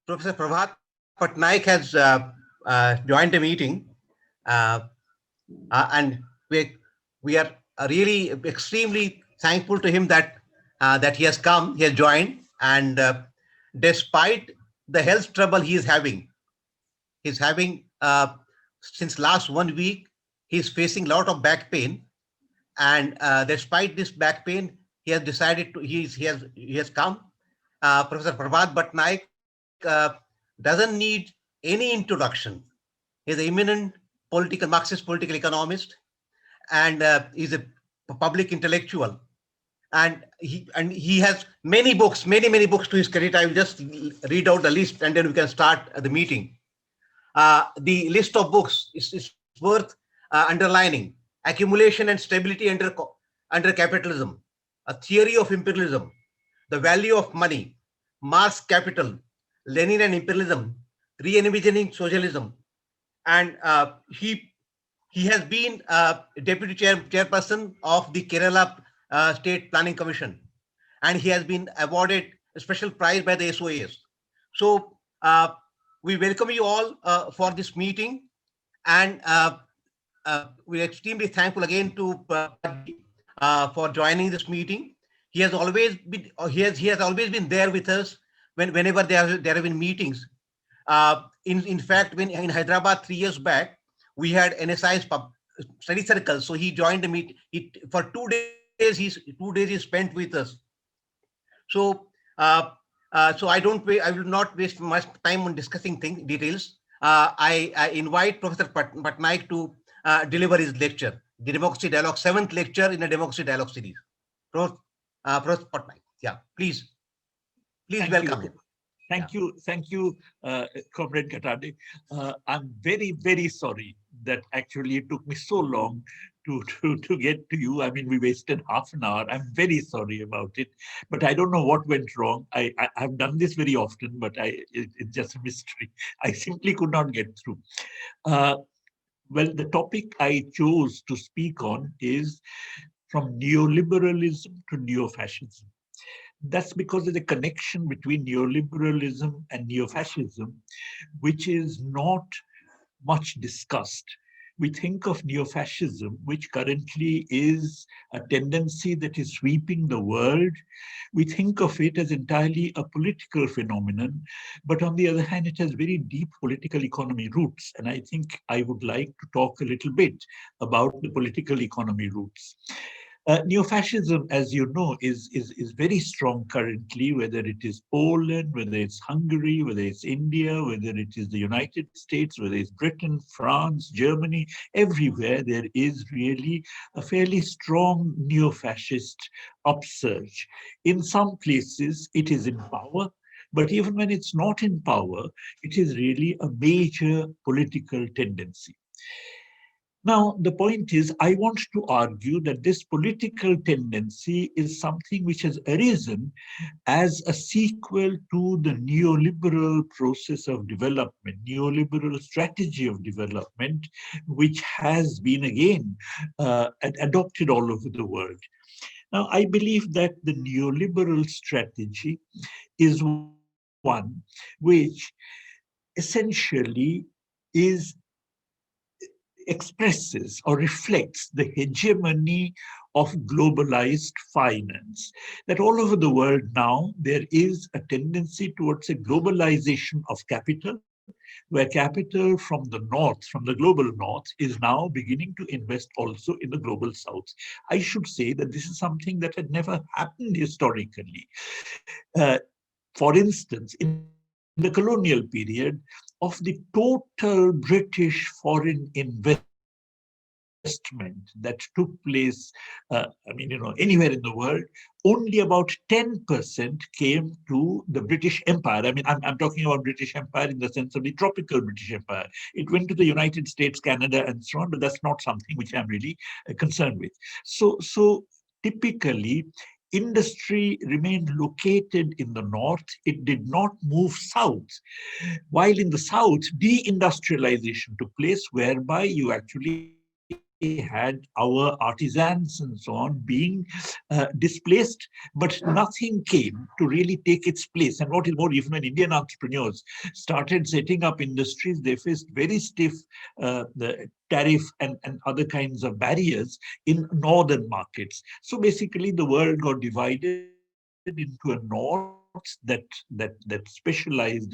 Professor Prabhat Patnaik has joined the meeting, uh, and we are really extremely thankful to him that he has come, he has joined, and despite the health trouble he's having since last 1 week, he's facing a lot of back pain, and despite this back pain, he has decided to he has come. Professor Prabhat Patnaik doesn't need any introduction. He's an eminent Marxist political economist, and he's a public intellectual. And he has many books to his credit. I will just read out the list, and then we can start the meeting. The list of books is worth underlining: Accumulation and Stability under Capitalism, A Theory of Imperialism, The Value of Money, Marx Capital, Lenin and Imperialism, Re-envisioning Socialism. And he has been deputy chairperson of the Kerala State Planning Commission, and he has been awarded a special prize by the SOAS. So we welcome you all for this meeting, and we're extremely thankful again to for joining this meeting. He has always been he has always been there with us whenever there have been meetings. In fact, when in Hyderabad 3 years back, we had NSI's study circle. So he joined the meet. For 2 days. 2 days he spent with us. So so I will not waste much time on discussing details. I invite Professor Patnaik to deliver his lecture, the Democracy Dialogue, 7th lecture in the Democracy Dialogue series. Professor Patnaik, yeah, please welcome him. Thank you, Comrade Katade. I'm very sorry that actually it took me so long to get to you. I mean, we wasted half an hour. I'm very sorry about it, but I don't know what went wrong. I've done this very often, but it's just a mystery. I simply could not get through. Well, the topic I chose to speak on is from neoliberalism to neo-fascism. That's because of the connection between neoliberalism and neo-fascism, which is not much discussed. We think of neo-fascism, which currently is a tendency that is sweeping the world. We think of it as entirely a political phenomenon, but on the other hand, it has very deep political economy roots. And I think I would like to talk a little bit about the political economy roots. Neo-fascism, as you know, is very strong currently, whether it is Poland, whether it's Hungary, whether it's India, whether it is the United States, whether it's Britain, France, Germany, everywhere there is really a fairly strong neo-fascist upsurge. In some places, it is in power, but even when it's not in power, it is really a major political tendency. Now, the point is, I want to argue that this political tendency is something which has arisen as a sequel to the neoliberal process of development, neoliberal strategy of development, which has been again adopted all over the world. Now, I believe that the neoliberal strategy is one which essentially expresses or reflects the hegemony of globalized finance. That all over the world now, there is a tendency towards a globalization of capital, where capital from the north, from the global north, is now beginning to invest also in the global south. I should say that this is something that had never happened historically. For instance, in the colonial period, of the total British foreign investment that took place, anywhere in the world, only about 10% came to the British Empire. I mean, I'm talking about British Empire in the sense of the tropical British Empire. It went to the United States, Canada, and so on, but that's not something which I'm really concerned with. So typically, industry remained located in the north. It did not move south. While in the south, deindustrialization took place, whereby you actually had our artisans and so on being displaced, but nothing came to really take its place. And what is more, even when Indian entrepreneurs started setting up industries, they faced very stiff the tariff and other kinds of barriers in northern markets. So basically, the world got divided into a north that specialized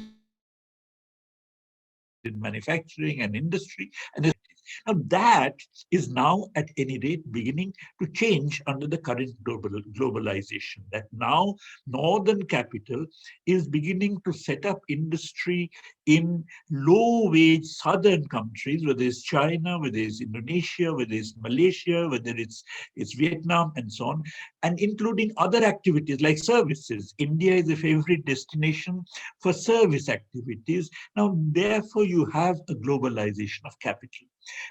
in manufacturing and industry, and a south that specialized in activities. Now that is now at any rate beginning to change under the current globalization. That now northern capital is beginning to set up industry in low-wage southern countries, whether it's China, whether it's Indonesia, whether it's Malaysia, whether it's Vietnam, and so on, and including other activities like services. India is a favorite destination for service activities. Now, therefore, you have a globalization of capital.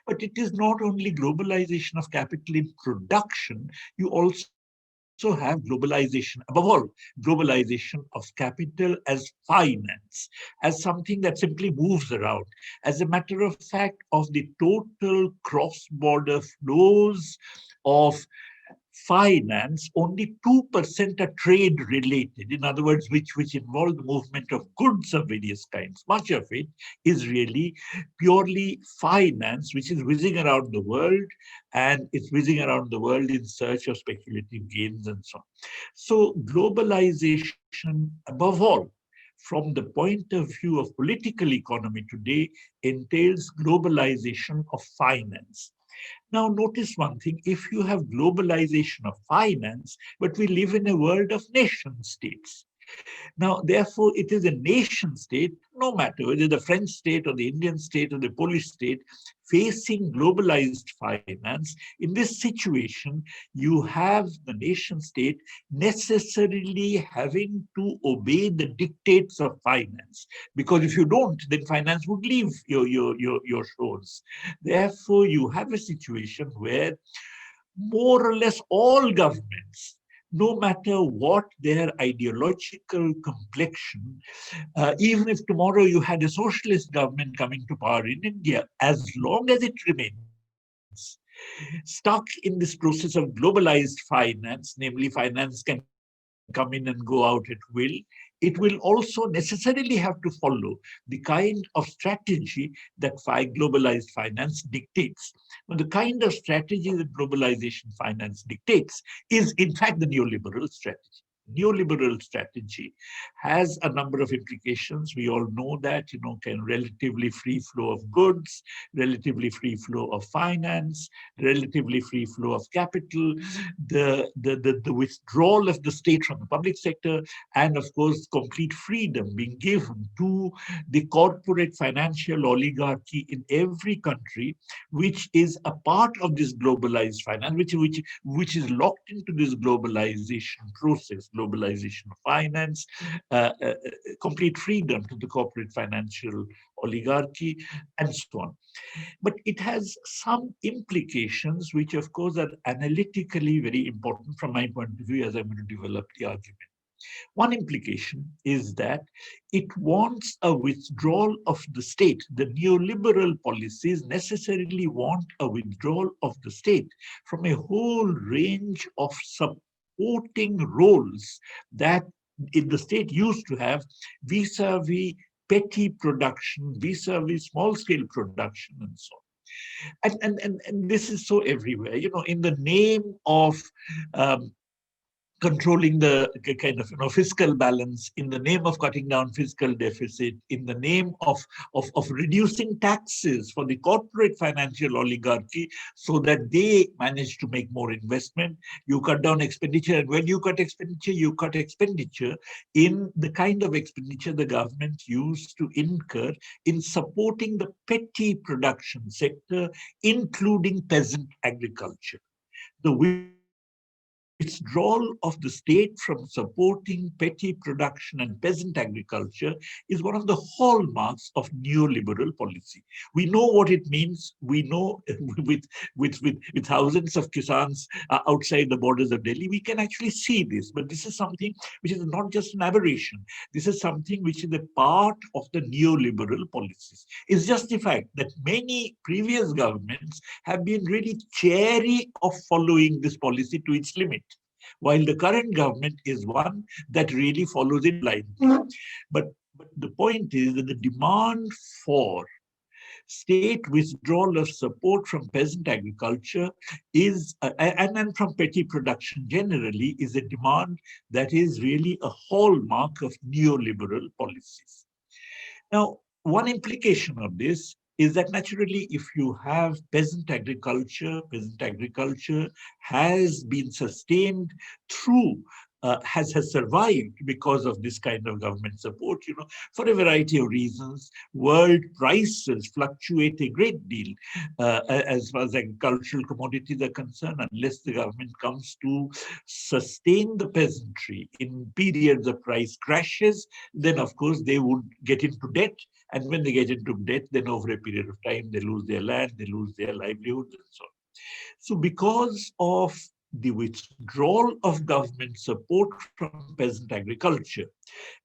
But it is not only globalization of capital in production, you also have globalization, above all, globalization of capital as finance, as something that simply moves around. As a matter of fact, of the total cross-border flows of finance, only 2% are trade related. In other words, which involve the movement of goods of various kinds. Much of it is really purely finance, which is whizzing around the world, and it's whizzing around the world in search of speculative gains and so on. So globalization, above all, from the point of view of political economy today, entails globalization of finance. Now, notice one thing: if you have globalization of finance, but we live in a world of nation states. Now, therefore, it is a nation state, no matter whether the French state or the Indian state or the Polish state, facing globalized finance. In this situation, you have the nation state necessarily having to obey the dictates of finance. Because if you don't, then finance would leave your shores. Therefore, you have a situation where more or less all governments, no matter what their ideological complexion, even if tomorrow you had a socialist government coming to power in India, as long as it remains stuck in this process of globalized finance, namely finance can come in and go out at will, it will also necessarily have to follow the kind of strategy that globalized finance dictates. Now, the kind of strategy that globalization finance dictates is, in fact, the neoliberal strategy. Neoliberal strategy has a number of implications. We all know that, can relatively free flow of goods, relatively free flow of finance, relatively free flow of capital, the withdrawal of the state from the public sector, and of course, complete freedom being given to the corporate financial oligarchy in every country, which is a part of this globalized finance, which is locked into this globalization process, globalization of finance, complete freedom to the corporate financial oligarchy, and so on. But it has some implications, which of course are analytically very important from my point of view as I'm going to develop the argument. One implication is that it wants a withdrawal of the state. The neoliberal policies necessarily want a withdrawal of the state from a whole range of supporting roles that the state used to have vis-a-vis petty production, vis-a-vis small-scale production, and so on. And this is so everywhere. In the name of um, controlling the kind of fiscal balance, in the name of cutting down fiscal deficit, in the name of reducing taxes for the corporate financial oligarchy so that they manage to make more investment. You cut down expenditure, and when you cut expenditure in the kind of expenditure the government used to incur in supporting the petty production sector, including peasant agriculture. The withdrawal of withdrawal of the state from supporting petty production and peasant agriculture is one of the hallmarks of neoliberal policy. We know what it means. We know with thousands of kisans outside the borders of Delhi, we can actually see this. But this is something which is not just an aberration. This is something which is a part of the neoliberal policies. It's just the fact that many previous governments have been really chary of following this policy to its limit, while the current government is one that really follows it blindly. But the point is that the demand for state withdrawal of support from peasant agriculture is, and from petty production generally, is a demand that is really a hallmark of neoliberal policies. Now, one implication of this is that naturally, if you have peasant agriculture has been sustained through, has survived because of this kind of government support, for a variety of reasons. World prices fluctuate a great deal as far as agricultural commodities are concerned, unless the government comes to sustain the peasantry in periods of price crashes, then of course they would get into debt. And when they get into debt, then over a period of time, they lose their land, they lose their livelihoods, and so on. So because of the withdrawal of government support from peasant agriculture,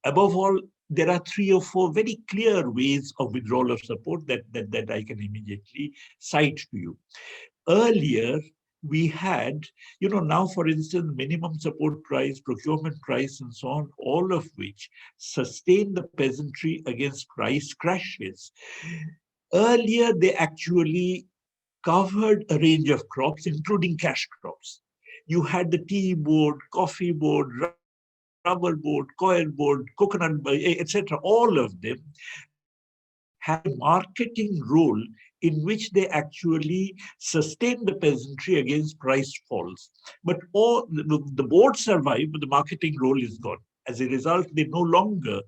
above all, there are 3 or 4 very clear ways of withdrawal of support that I can immediately cite to you. Earlier, we had, now, for instance, minimum support price, procurement price, and so on, all of which sustain the peasantry against price crashes. Earlier, they actually covered a range of crops, including cash crops. You had the tea board, coffee board, rubber board, coil board, coconut, etc. All of them had a marketing role in which they actually sustained the peasantry against price falls. But all the board survived, but the marketing role is gone. As a result, they no longer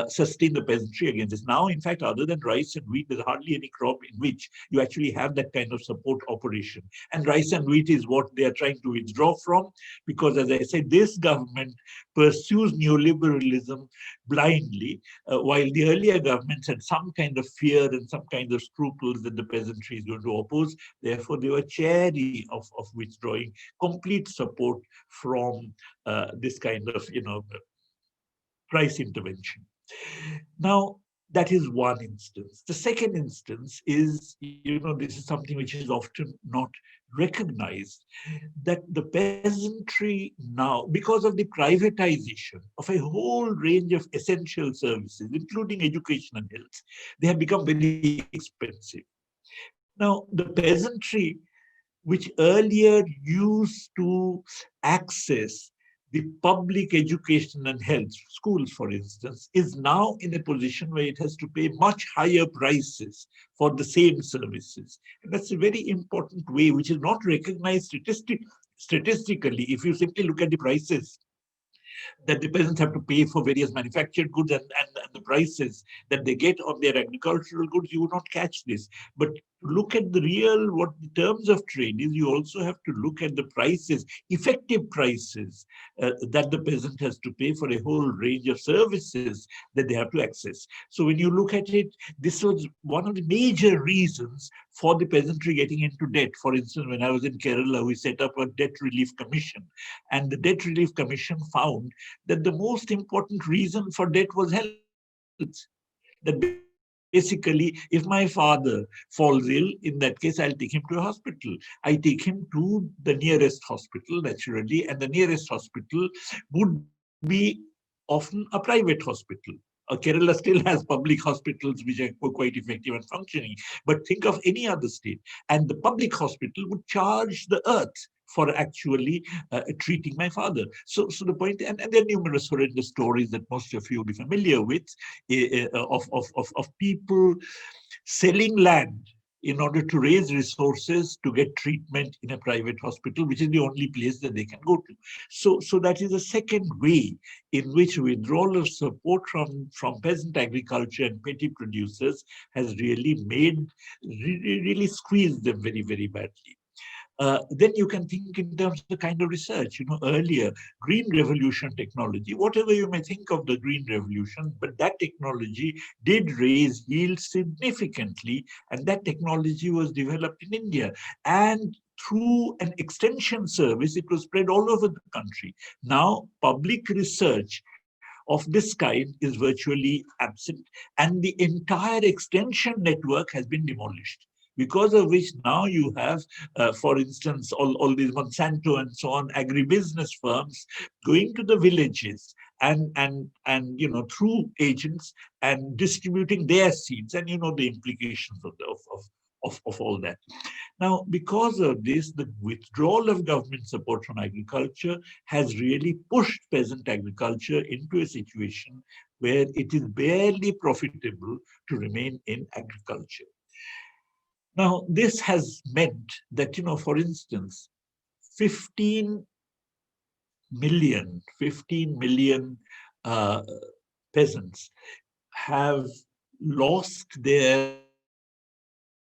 sustain the peasantry against this. Now, in fact, other than rice and wheat, there's hardly any crop in which you actually have that kind of support operation. And rice and wheat is what they are trying to withdraw from, because, as I said, this government pursues neoliberalism blindly, while the earlier governments had some kind of fear and some kind of scruples that the peasantry is going to oppose. Therefore, they were chary of withdrawing complete support from this kind of, price intervention. Now, that is one instance. The second instance is, this is something which is often not recognized, that the peasantry now, because of the privatization of a whole range of essential services, including education and health, they have become very expensive. Now, the peasantry, which earlier used to access the public education and health, schools, for instance, is now in a position where it has to pay much higher prices for the same services. And that's a very important way, which is not recognized statistically. If you simply look at the prices that the peasants have to pay for various manufactured goods and the prices that they get on their agricultural goods, you will not catch this. But look at the real, what the terms of trade is, you also have to look at the prices, effective prices that the peasant has to pay for a whole range of services that they have to access. So when you look at it, this was one of the major reasons for the peasantry getting into debt. For instance, when I was in Kerala, we set up a debt relief commission, and the debt relief commission found that the most important reason for debt was health. That basically, if my father falls ill, in that case, I'll take him to a hospital. I take him to the nearest hospital, naturally, and the nearest hospital would be often a private hospital. Kerala still has public hospitals which are quite effective and functioning, but think of any other state, and the public hospital would charge the earth for actually treating my father. So the point, and there are numerous horrendous stories that most of you will be familiar with, of people selling land in order to raise resources to get treatment in a private hospital, which is the only place that they can go to. So that is a second way in which withdrawal of support from peasant agriculture and petty producers has really really squeezed them very, very badly. then you can think in terms of the kind of research, earlier, green revolution technology, whatever you may think of the green revolution, but that technology did raise yields significantly, and that technology was developed in India. And through an extension service, it was spread all over the country. Now, public research of this kind is virtually absent, and the entire extension network has been demolished. Because of which now you have, for instance, all these Monsanto and so on agribusiness firms going to the villages and through agents and distributing their seeds, and the implications of all that. Now, because of this, the withdrawal of government support from agriculture has really pushed peasant agriculture into a situation where it is barely profitable to remain in agriculture. Now, this has meant that, for instance, 15 15 million peasants have lost their,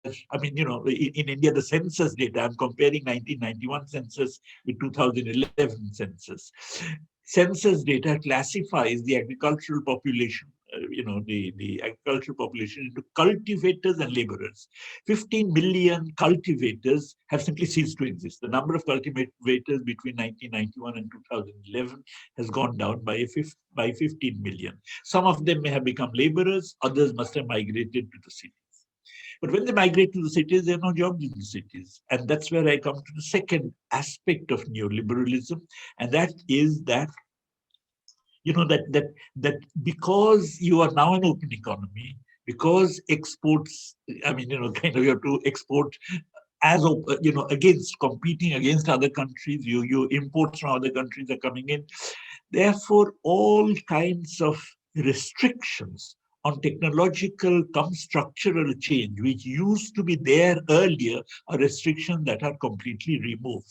in India, the census data, I'm comparing 1991 census with 2011 census. Census data classifies the agricultural population, the agricultural population into cultivators and laborers. 15 million cultivators have simply ceased to exist. The number of cultivators between 1991 and 2011 has gone down by 15 million. Some of them may have become laborers, others must have migrated to the cities. But when they migrate to the cities, there are no jobs in the cities. And that's where I come to the second aspect of neoliberalism. And that is that, that because you are now an open economy, because exports, you have to export as against competing against other countries, your imports from other countries are coming in. Therefore, all kinds of restrictions on technological come structural change, which used to be there earlier, are restrictions that are completely removed.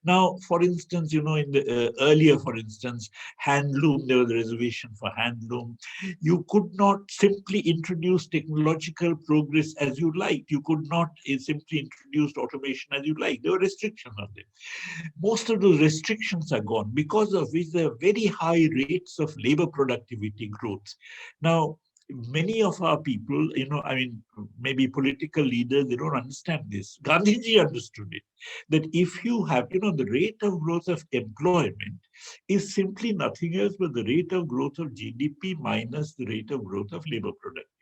Now, for instance, in the earlier, for instance, handloom, there was a reservation for handloom. You could not simply introduce technological progress as you liked. You could not simply introduce automation as you liked. There were restrictions on it. Most of those restrictions are gone, because of which there are very high rates of labor productivity growth. Now, many of our people, maybe political leaders, they don't understand this. Gandhiji understood it, that if you have, the rate of growth of employment is simply nothing else but the rate of growth of GDP minus the rate of growth of labor productivity.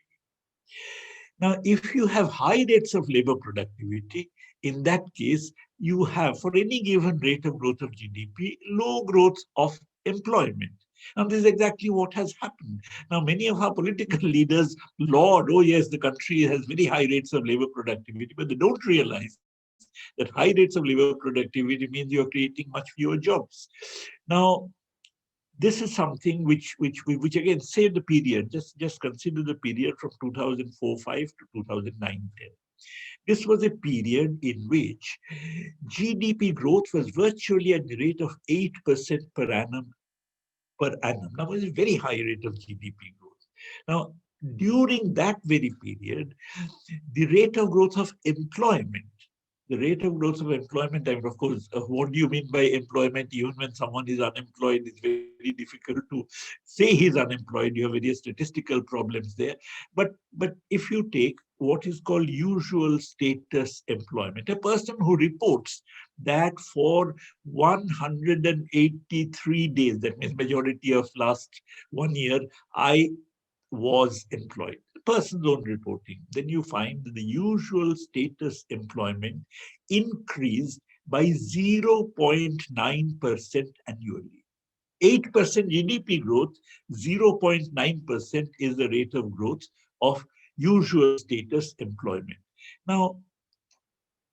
Now, if you have high rates of labor productivity, in that case, you have, for any given rate of growth of GDP, low growth of employment. And this is exactly what has happened. Now, many of our political leaders laud, oh yes, the country has very high rates of labor productivity, but they don't realize that high rates of labor productivity means you're creating much fewer jobs. Now, this is something which again saved the period. Just consider the period from 2004-5 to 2009-10. This was a period in which GDP growth was virtually at the rate of 8% per annum. Now, it is a very high rate of GDP growth. Now, during that very period, the rate of growth of employment, of course, what do you mean by employment? Even when someone is unemployed, it's very difficult to say he's unemployed. You have various statistical problems there. But if you take what is called usual status employment, a person who reports that for 183 days, that means majority of last 1 year, I was employed, person's own reporting, then you find that the usual status employment increased by 0.9% annually. 8% GDP growth, 0.9% is the rate of growth of usual status employment. Now,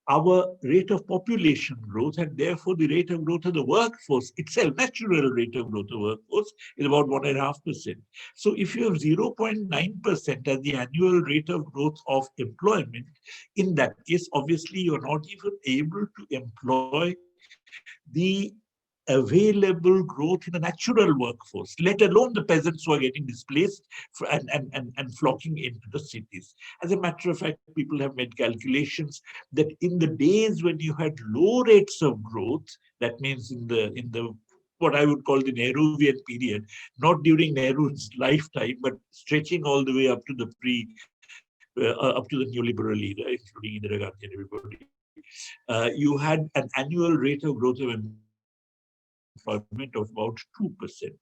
our rate of population growth and therefore the rate of growth of the workforce itself, natural rate of growth of workforce, is about 1.5%. So if you have 0.9% as the annual rate of growth of employment, in that case, obviously you're not even able to employ the available growth in a natural workforce, let alone the peasants who are getting displaced and flocking into the cities. As a matter of fact, people have made calculations that in the days when you had low rates of growth, that means in the what I would call the Nehruvian period, not during Nehru's lifetime, but stretching all the way up to the up to the neoliberal era, including Indira Gandhi and everybody, you had an annual rate of growth of employment of about 2%.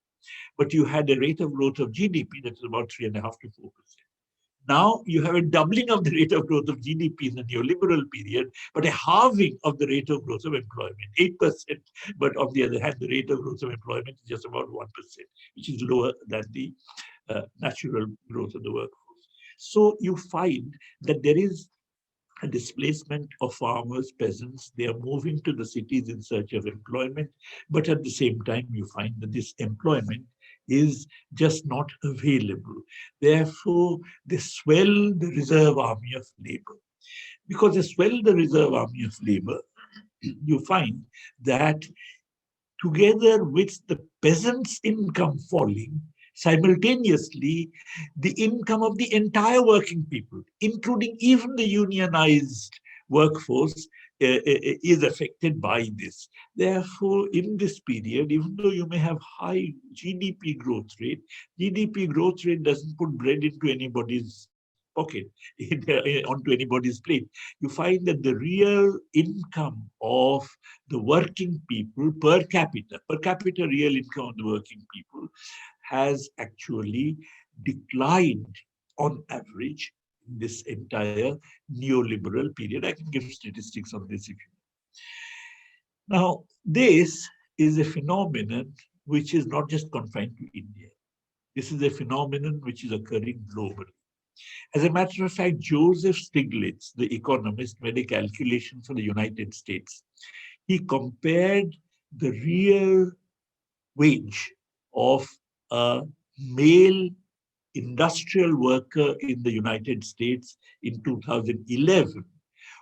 But you had a rate of growth of GDP that is about 3.5% to 4%. Now you have a doubling of the rate of growth of GDP in the neoliberal period, but a halving of the rate of growth of employment, 8%. But on the other hand, the rate of growth of employment is just about 1%, which is lower than the natural growth of the workforce. So you find that there is a displacement of farmers, peasants. They are moving to the cities in search of employment, but at the same time, you find that this employment is just not available. Therefore, they swell the reserve army of labor. Because they swell the reserve army of labor, you find that together with the peasants' income falling, simultaneously, the income of the entire working people, including even the unionized workforce, is affected by this. Therefore, in this period, even though you may have high GDP growth rate, GDP growth rate doesn't put bread into anybody's pocket, onto anybody's plate. You find that the real income of the working people per capita real income of the working people has actually declined on average in this entire neoliberal period. I can give statistics on this if you now. This is a phenomenon which is not just confined to India. This is a phenomenon which is occurring globally. As a matter of fact, Joseph Stiglitz, the economist, made a calculation for the United States. He compared the real wage of a male industrial worker in the United States in 2011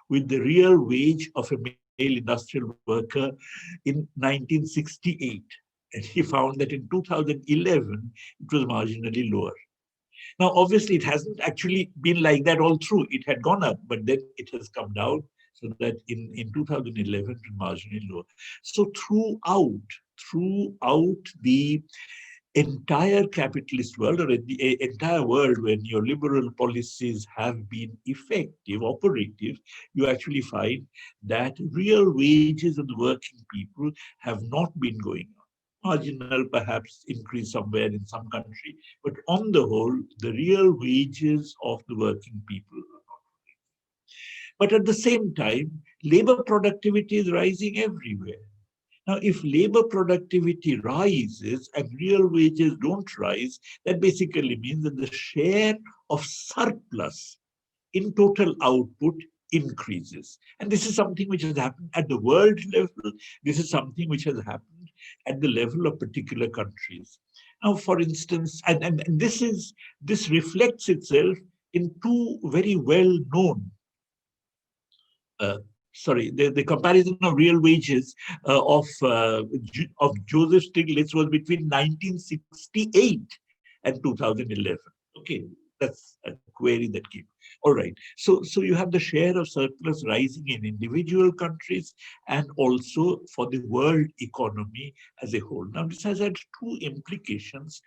with the real wage of a male industrial worker in 1968. And he found that in 2011, it was marginally lower. Now, obviously, it hasn't actually been like that all through. It had gone up, but then it has come down so that in 2011, it was marginally lower. So throughout the entire capitalist world or the entire world where neoliberal policies have been effective, operative, you actually find that real wages of the working people have not been going up. Marginal, perhaps, increase somewhere in some country, but on the whole, the real wages of the working people are not. But at the same time, labor productivity is rising everywhere. Now, if labor productivity rises and real wages don't rise, that basically means that the share of surplus in total output increases. And this is something which has happened at the world level. This is something which has happened at the level of particular countries. Now, for instance, and this reflects itself in two very well-known uh, the comparison of real wages of Joseph Stiglitz was between 1968 and 2011. Okay, that's a query that came. All right. So you have the share of surplus rising in individual countries and also for the world economy as a whole. Now, this has had two implications,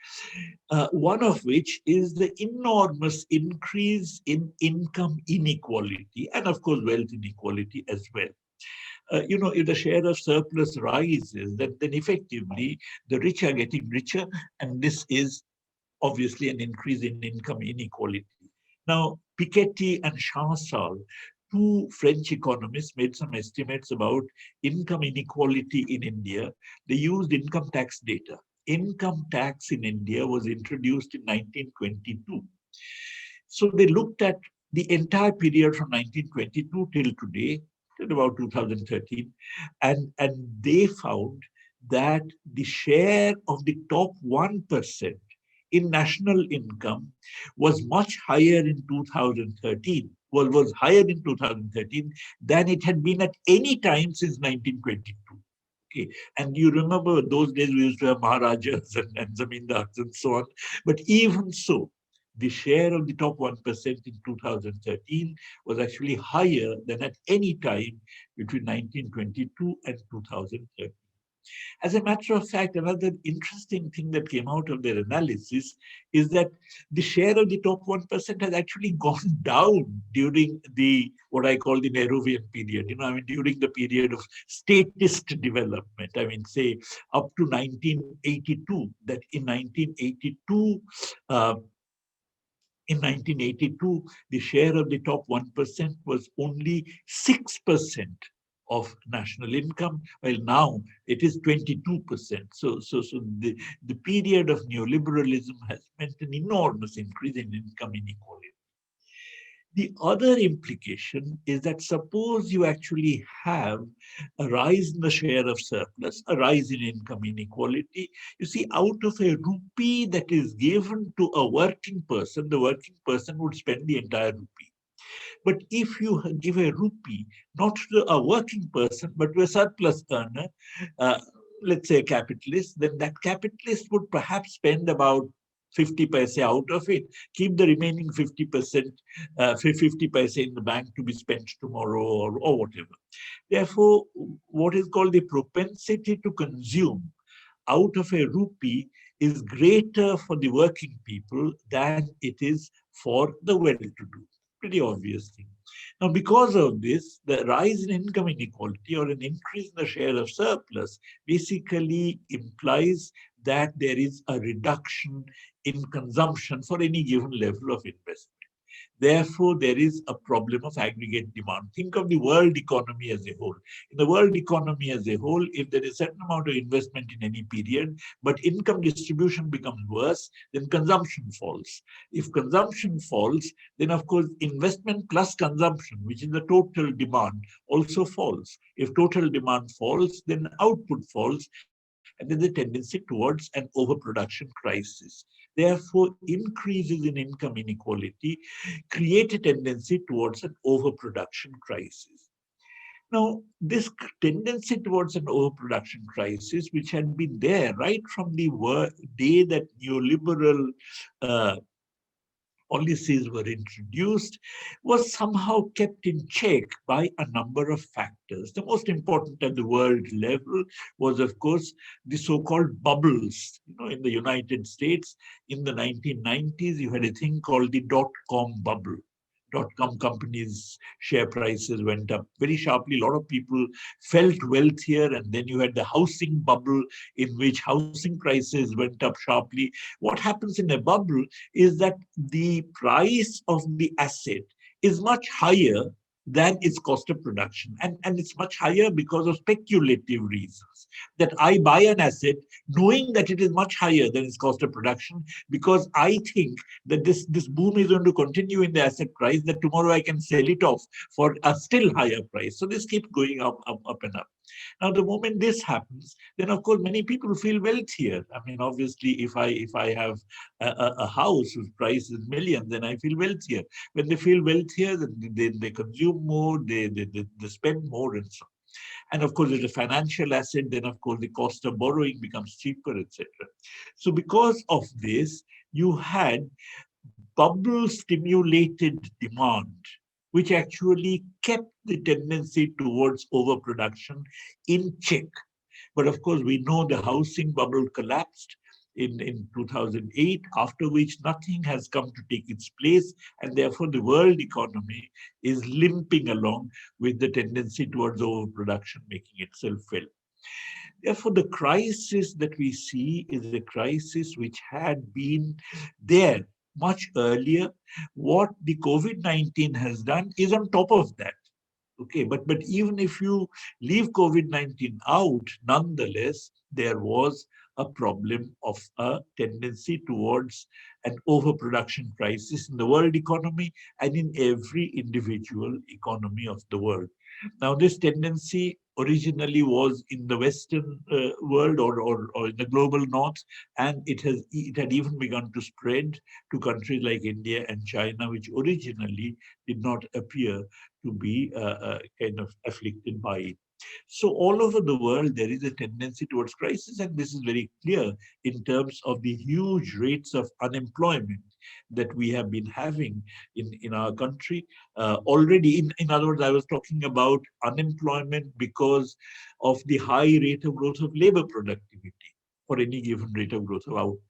one of which is the enormous increase in income inequality and, of course, wealth inequality as well. If the share of surplus rises, then effectively the rich are getting richer, and this is obviously an increase in income inequality. Now, Piketty and Chancel, two French economists, made some estimates about income inequality in India. They used income tax data. Income tax in India was introduced in 1922. So they looked at the entire period from 1922 till today, till about 2013, and they found that the share of the top 1% in national income was much higher in 2013, was higher in 2013 than it had been at any time since 1922. Okay. And you remember those days we used to have Maharajas and Zamindars and so on. But even so, the share of the top 1% in 2013 was actually higher than at any time between 1922 and 2013. As a matter of fact, another interesting thing that came out of their analysis is that the share of the top 1% has actually gone down during the what I call the Nehruvian period. I mean, during the period of statist development. I mean, say up to 1982. That in 1982. Uh, in 1982, the share of the top 1% was only 6% of national income, while now it is 22%. So the period of neoliberalism has meant an enormous increase in income inequality. The other implication is that suppose you actually have a rise in the share of surplus, a rise in income inequality. You see, out of a rupee that is given to a working person, the working person would spend the entire rupee. But if you give a rupee not to a working person, but to a surplus earner, uh, let's say a capitalist, then that capitalist would perhaps spend about 50 paise out of it, keep the remaining 50%, 50 paise in the bank to be spent tomorrow or whatever. Therefore, what is called the propensity to consume out of a rupee is greater for the working people than it is for the well-to-do. Pretty obvious thing. Now, because of this, the rise in income inequality or an increase in the share of surplus basically implies that there is a reduction in consumption for any given level of investment. Therefore, there is a problem of aggregate demand. Think of the world economy as a whole. In the world economy as a whole, if there is a certain amount of investment in any period, but income distribution becomes worse, then consumption falls. If consumption falls, then of course investment plus consumption, which is the total demand, also falls. If total demand falls, then output falls, and there's a tendency towards an overproduction crisis. Therefore, increases in income inequality create a tendency towards an overproduction crisis. Now, this tendency towards an overproduction crisis, which had been there right from the day that neoliberal uh, policies were introduced, was somehow kept in check by a number of factors. The most important at the world level was, of course, the so-called bubbles. In the United States, in the 1990s, you had a thing called the dot-com bubble. Dot-com companies' share prices went up very sharply. A lot of people felt wealthier, and then you had the housing bubble in which housing prices went up sharply. What happens in a bubble is that the price of the asset is much higher than its cost of production. And it's much higher because of speculative reasons. That I buy an asset knowing that it is much higher than its cost of production because I think that this boom is going to continue in the asset price, that tomorrow I can sell it off for a still higher price. So this keeps going up, up, up and up. Now, the moment this happens, then of course many people feel wealthier. I mean, obviously, if I have a house whose price is millions, then I feel wealthier. When they feel wealthier, then they consume more, they spend more, and so on. And of course, it's a financial asset. Then, of course, the cost of borrowing becomes cheaper, etc. So, because of this, you had bubble stimulated demand, which actually kept the tendency towards overproduction in check. But of course, we know the housing bubble collapsed in 2008, after which nothing has come to take its place. And therefore, the world economy is limping along with the tendency towards overproduction, making itself felt. Therefore, the crisis that we see is a crisis which had been there much earlier. What the COVID-19 has done is on top of that. Okay, but even if you leave COVID-19 out, nonetheless, there was a problem of a tendency towards an overproduction crisis in the world economy and in every individual economy of the world. Now, this tendency originally was in the Western world or in the global north, and it had even begun to spread to countries like India and China, which originally did not appear to be kind of afflicted by it. So all over the world, there is a tendency towards crisis, and this is very clear in terms of the huge rates of unemployment that we have been having in our country already. In other words, I was talking about unemployment because of the high rate of growth of labor productivity for any given rate of growth of output.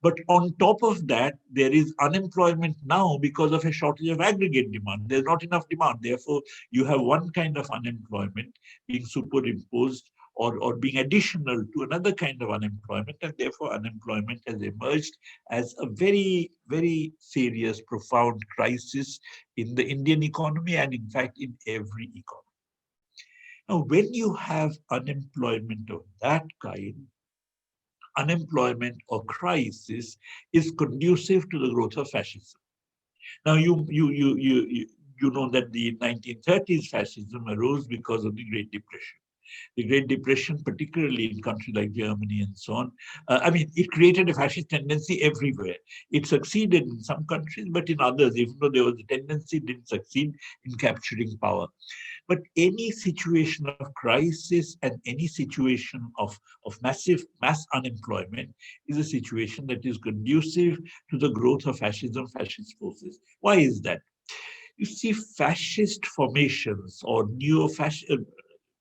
But on top of that, there is unemployment now because of a shortage of aggregate demand. There's not enough demand. Therefore, you have one kind of unemployment being superimposed or being additional to another kind of unemployment, and therefore unemployment has emerged as a very, very serious, profound crisis in the Indian economy and in fact in every economy. Now, when you have unemployment of that kind, unemployment or crisis is conducive to the growth of fascism. Now, you know that the 1930s fascism arose because of the Great Depression. The Great Depression, particularly in countries like Germany and so on, I mean, it created a fascist tendency everywhere. It succeeded in some countries, but in others, even though there was a tendency, it didn't succeed in capturing power. But any situation of crisis and any situation of mass unemployment is a situation that is conducive to the growth of fascism, fascist forces. Why is that? You see, fascist formations or neo-fascist,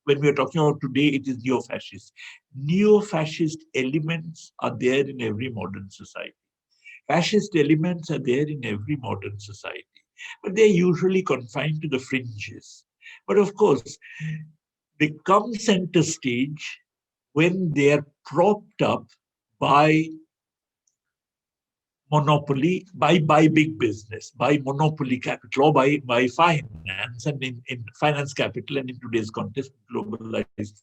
when we are talking about today, it is neo-fascist. Neo-fascist elements are there in every modern society. Fascist elements are there in every modern society, but they're usually confined to the fringes. But of course, they come center stage when they're propped up by monopoly, by big business, by monopoly capital, or by finance, and in finance capital, and in today's context, globalized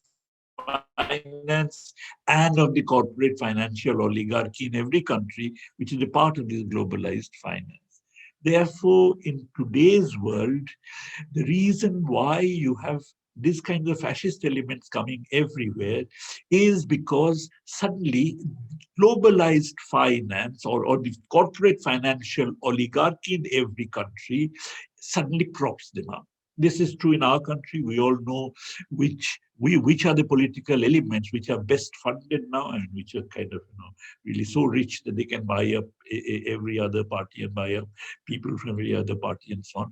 finance, and of the corporate financial oligarchy in every country, which is a part of this globalized finance. Therefore, in today's world, the reason why you have these kinds of fascist elements coming everywhere is because suddenly globalized finance or the corporate financial oligarchy in every country suddenly props them up. This is true in our country. We all know which are the political elements which are best funded now and which are kind of really so rich that they can buy up every other party and buy up people from every other party and so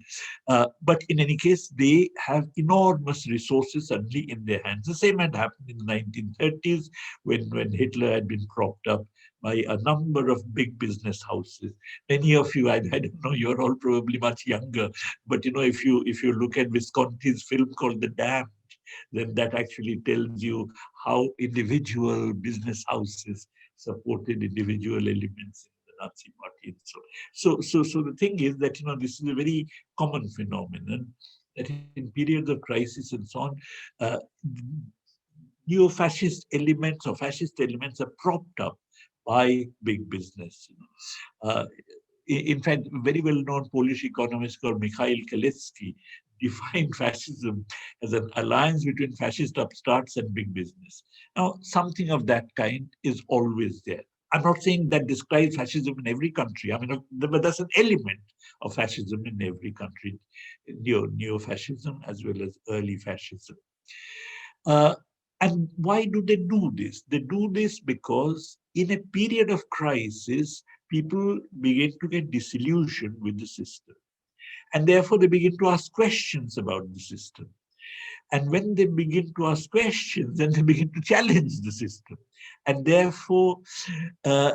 on. But in any case, they have enormous resources suddenly in their hands. The same had happened in the 1930s when Hitler had been propped up by a number of big business houses. Many of you, I don't know, you're all probably much younger, but if you look at Visconti's film called The Dam, then that actually tells you how individual business houses supported individual elements in the Nazi party. And so the thing is that this is a very common phenomenon that in periods of crisis and so on, uh, neo-fascist elements or fascist elements are propped up by big business. In fact, very well-known Polish economist called Mikhail Kalecki defined fascism as an alliance between fascist upstarts and big business. Now, something of that kind is always there. I'm not saying that describes fascism in every country. I mean, but that's an element of fascism in every country, neo-fascism as well as early fascism. Uh, and why do they do this? They do this because in a period of crisis, people begin to get disillusioned with the system. And therefore, they begin to ask questions about the system. And when they begin to ask questions, then they begin to challenge the system. And therefore, uh,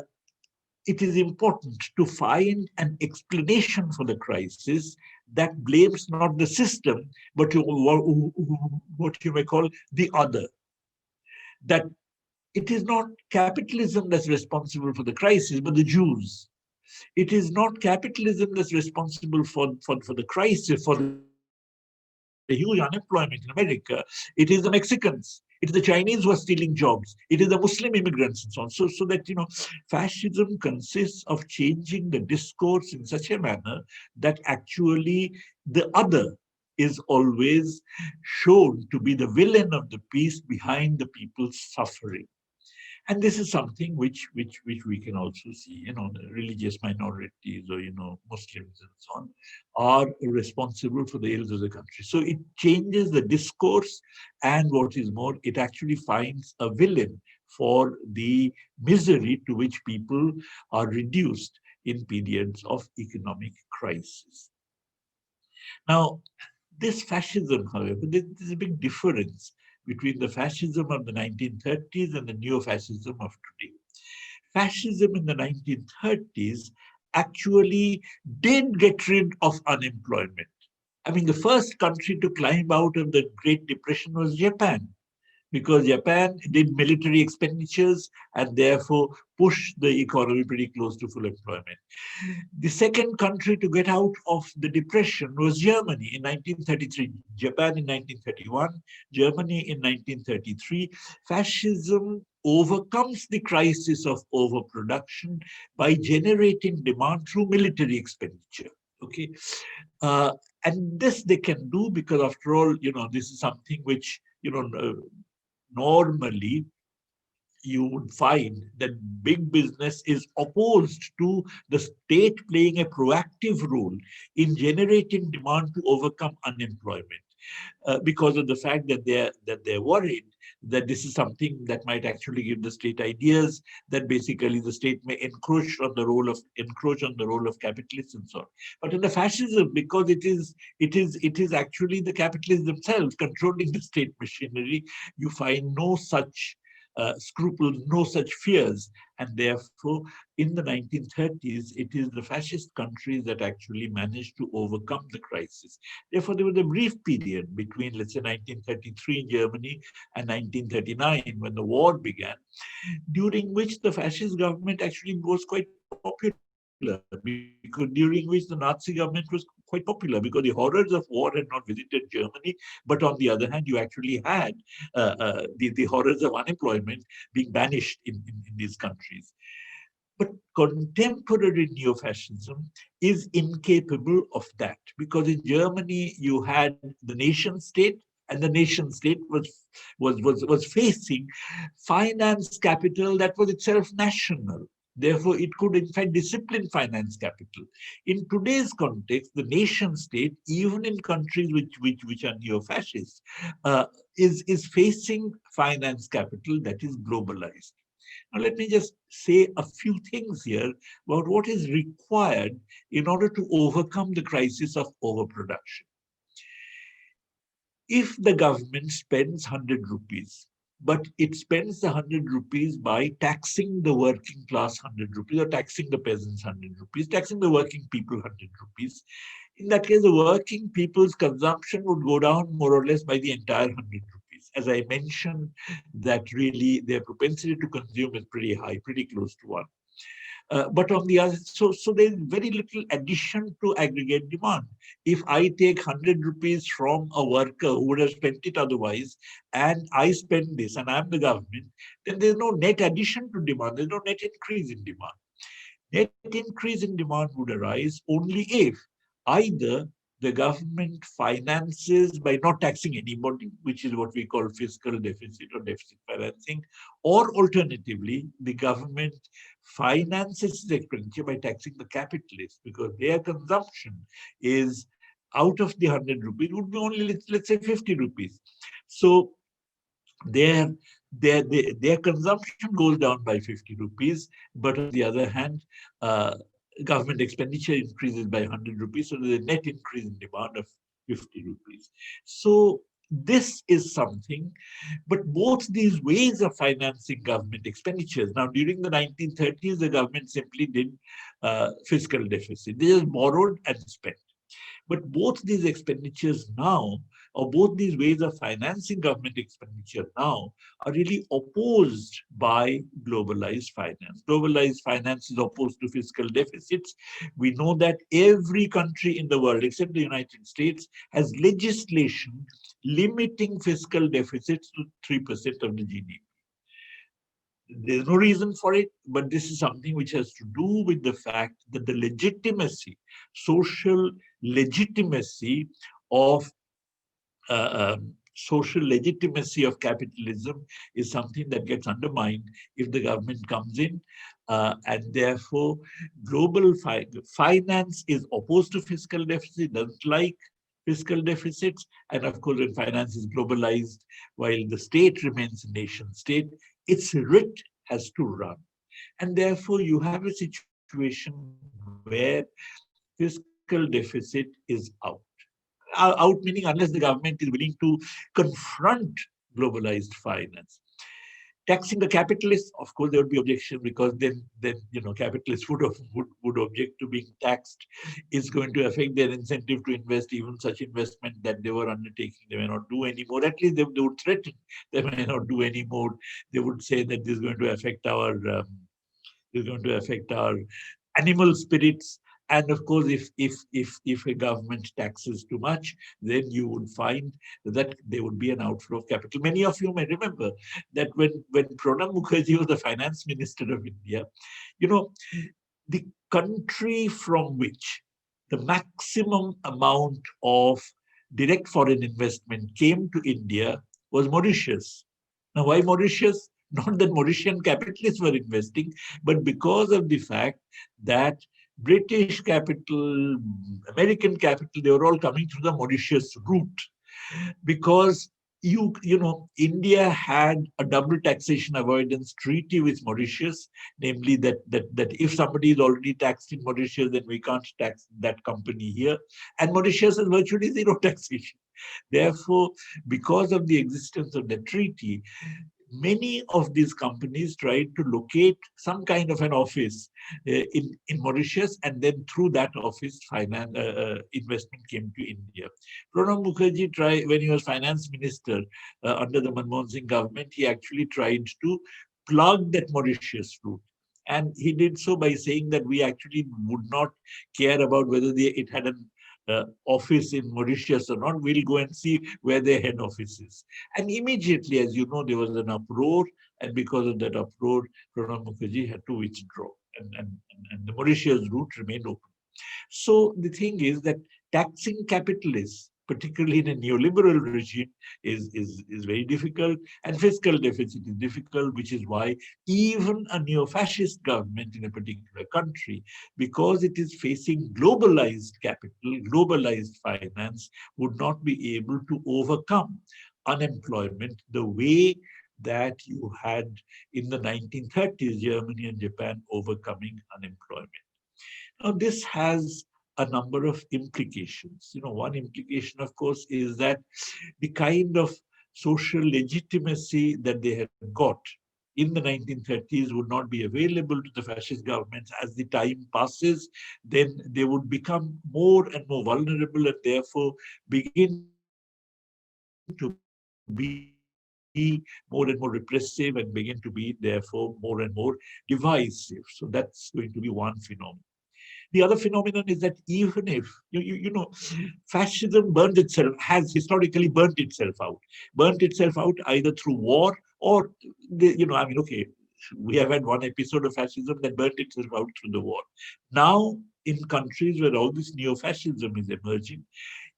it is important to find an explanation for the crisis that blames not the system, but what you may call the other. That it is not capitalism that's responsible for the crisis, but the Jews. It is not capitalism that's responsible for the crisis, for the huge unemployment in America. It is the Mexicans. It is the Chinese who are stealing jobs. It is the Muslim immigrants and so on. So that, fascism consists of changing the discourse in such a manner that actually the other is always shown to be the villain of the piece behind the people's suffering. And this is something which we can also see, the religious minorities, or Muslims and so on, are responsible for the ills of the country. So it changes the discourse, and what is more, it actually finds a villain for the misery to which people are reduced in periods of economic crisis. Now, this fascism, however, there's a big difference between the fascism of the 1930s and the neo-fascism of today. Fascism in the 1930s actually did get rid of unemployment. I mean, the first country to climb out of the Great Depression was Japan, because Japan did military expenditures and therefore pushed the economy pretty close to full employment. The second country to get out of the depression was Germany in 1933, Japan in 1931, Germany in 1933. Fascism overcomes the crisis of overproduction by generating demand through military expenditure. Okay, uh, and this they can do because, after all, this is something which normally you would find that big business is opposed to the state playing a proactive role in generating demand to overcome unemployment, because of the fact that they're worried that this is something that might actually give the state ideas that basically the state may encroach on the role of capitalists and so on. But in the fascism, because it is actually the capitalists themselves controlling the state machinery, you find no such scruples, no such fears. And therefore, in the 1930s, it is the fascist countries that actually managed to overcome the crisis. Therefore, there was a brief period between, let's say, 1933 in Germany and 1939, when the war began, during which the fascist government actually was quite popular, because during which the Nazi government was quite popular, because the horrors of war had not visited Germany. But on the other hand, you actually had the horrors of unemployment being banished in these countries. But contemporary neo-fascism is incapable of that, because in Germany you had the nation state, and the nation state was facing finance capital that was itself national. Therefore, it could in fact discipline finance capital. In today's context, the nation state, even in countries which are neo-fascist, uh, is facing finance capital that is globalized. Now, let me just say a few things here about what is required in order to overcome the crisis of overproduction. If the government spends 100 rupees, but it spends the 100 rupees by taxing the working class 100 rupees, or taxing the peasants 100 rupees, taxing the working people 100 rupees, in that case, the working people's consumption would go down more or less by the entire 100 rupees. As I mentioned, that really their propensity to consume is pretty high, pretty close to one. But on the other, so there's very little addition to aggregate demand. If I take 100 rupees from a worker who would have spent it otherwise, and I spend this, and I'm the government, then there's no net addition to demand. There's no net increase in demand. Net increase in demand would arise only if either the government finances by not taxing anybody, which is what we call fiscal deficit or deficit financing, or alternatively, the government finances the expenditure by taxing the capitalists, because their consumption is out of the 100 rupees would be only, let's say, 50 rupees. So their their consumption goes down by 50 rupees, but on the other hand, uh, government expenditure increases by 100 rupees, so there's a net increase in demand of 50 rupees. So this is something, but both these ways of financing government expenditures. Now, during the 1930s, the government simply did fiscal deficit. They just borrowed and spent. But both these expenditures now, or both these ways of financing government expenditure now, are really opposed by globalized finance. Globalized finance is opposed to fiscal deficits. We know that every country in the world, except the United States, has legislation limiting fiscal deficits to 3% of the GDP. There's no reason for it, but this is something which has to do with the fact that the legitimacy, social legitimacy of social legitimacy of capitalism is something that gets undermined if the government comes in. And therefore, global finance is opposed to fiscal deficit, doesn't like fiscal deficits. And of course, when finance is globalized, while the state remains a nation state, its writ has to run. And therefore, you have a situation where fiscal deficit is out, meaning unless the government is willing to confront globalized finance. Taxing the capitalists, of course, there would be objection, because then capitalists would object to being taxed. Is going to affect their incentive to invest, even such investment that they were undertaking. They may not do anymore. At least they would threaten they may not do anymore. They would say that this is going to affect our is going to affect our animal spirits. And of course, if a government taxes too much, then you would find that there would be an outflow of capital. Many of you may remember that when Pranab Mukherjee was the finance minister of India, you know, the country from which the maximum amount of direct foreign investment came to India was Mauritius. Now, why Mauritius? Not that Mauritian capitalists were investing, but because of the fact that British capital, American capital, they were all coming through the Mauritius route. Because India had a double taxation avoidance treaty with Mauritius, namely that if somebody is already taxed in Mauritius, then we can't tax that company here. And Mauritius has virtually zero taxation. Therefore, because of the existence of the treaty, many of these companies tried to locate some kind of an office in Mauritius, and then through that office, investment came to India. Pranab Mukherjee tried, when he was finance minister under the Manmohan Singh government, he actually tried to plug that Mauritius route. And he did so by saying that we actually would not care about whether it had an office in Mauritius or not. We'll go and see where their head office is. And immediately, as you know, there was an uproar. And because of that uproar, Pranab Mukherjee had to withdraw. And the Mauritius route remained open. So the thing is that taxing capitalists, particularly in a neoliberal regime, is very difficult, and fiscal deficit is difficult, which is why even a neo-fascist government in a particular country, because it is facing globalized capital, globalized finance, would not be able to overcome unemployment the way that you had in the 1930s, Germany and Japan overcoming unemployment. Now, this has a number of implications. One implication, of course, is that the kind of social legitimacy that they had got in the 1930s would not be available to the fascist governments. As the time passes, then they would become more and more vulnerable, and therefore begin to be more and more repressive, and begin to be, therefore, more and more divisive. So that's going to be one phenomenon. The other phenomenon is that even if fascism fascism burned itself, has historically burnt itself out either through war or okay, we have had one episode of fascism that burnt itself out through the war. Now, in countries where all this neo-fascism is emerging,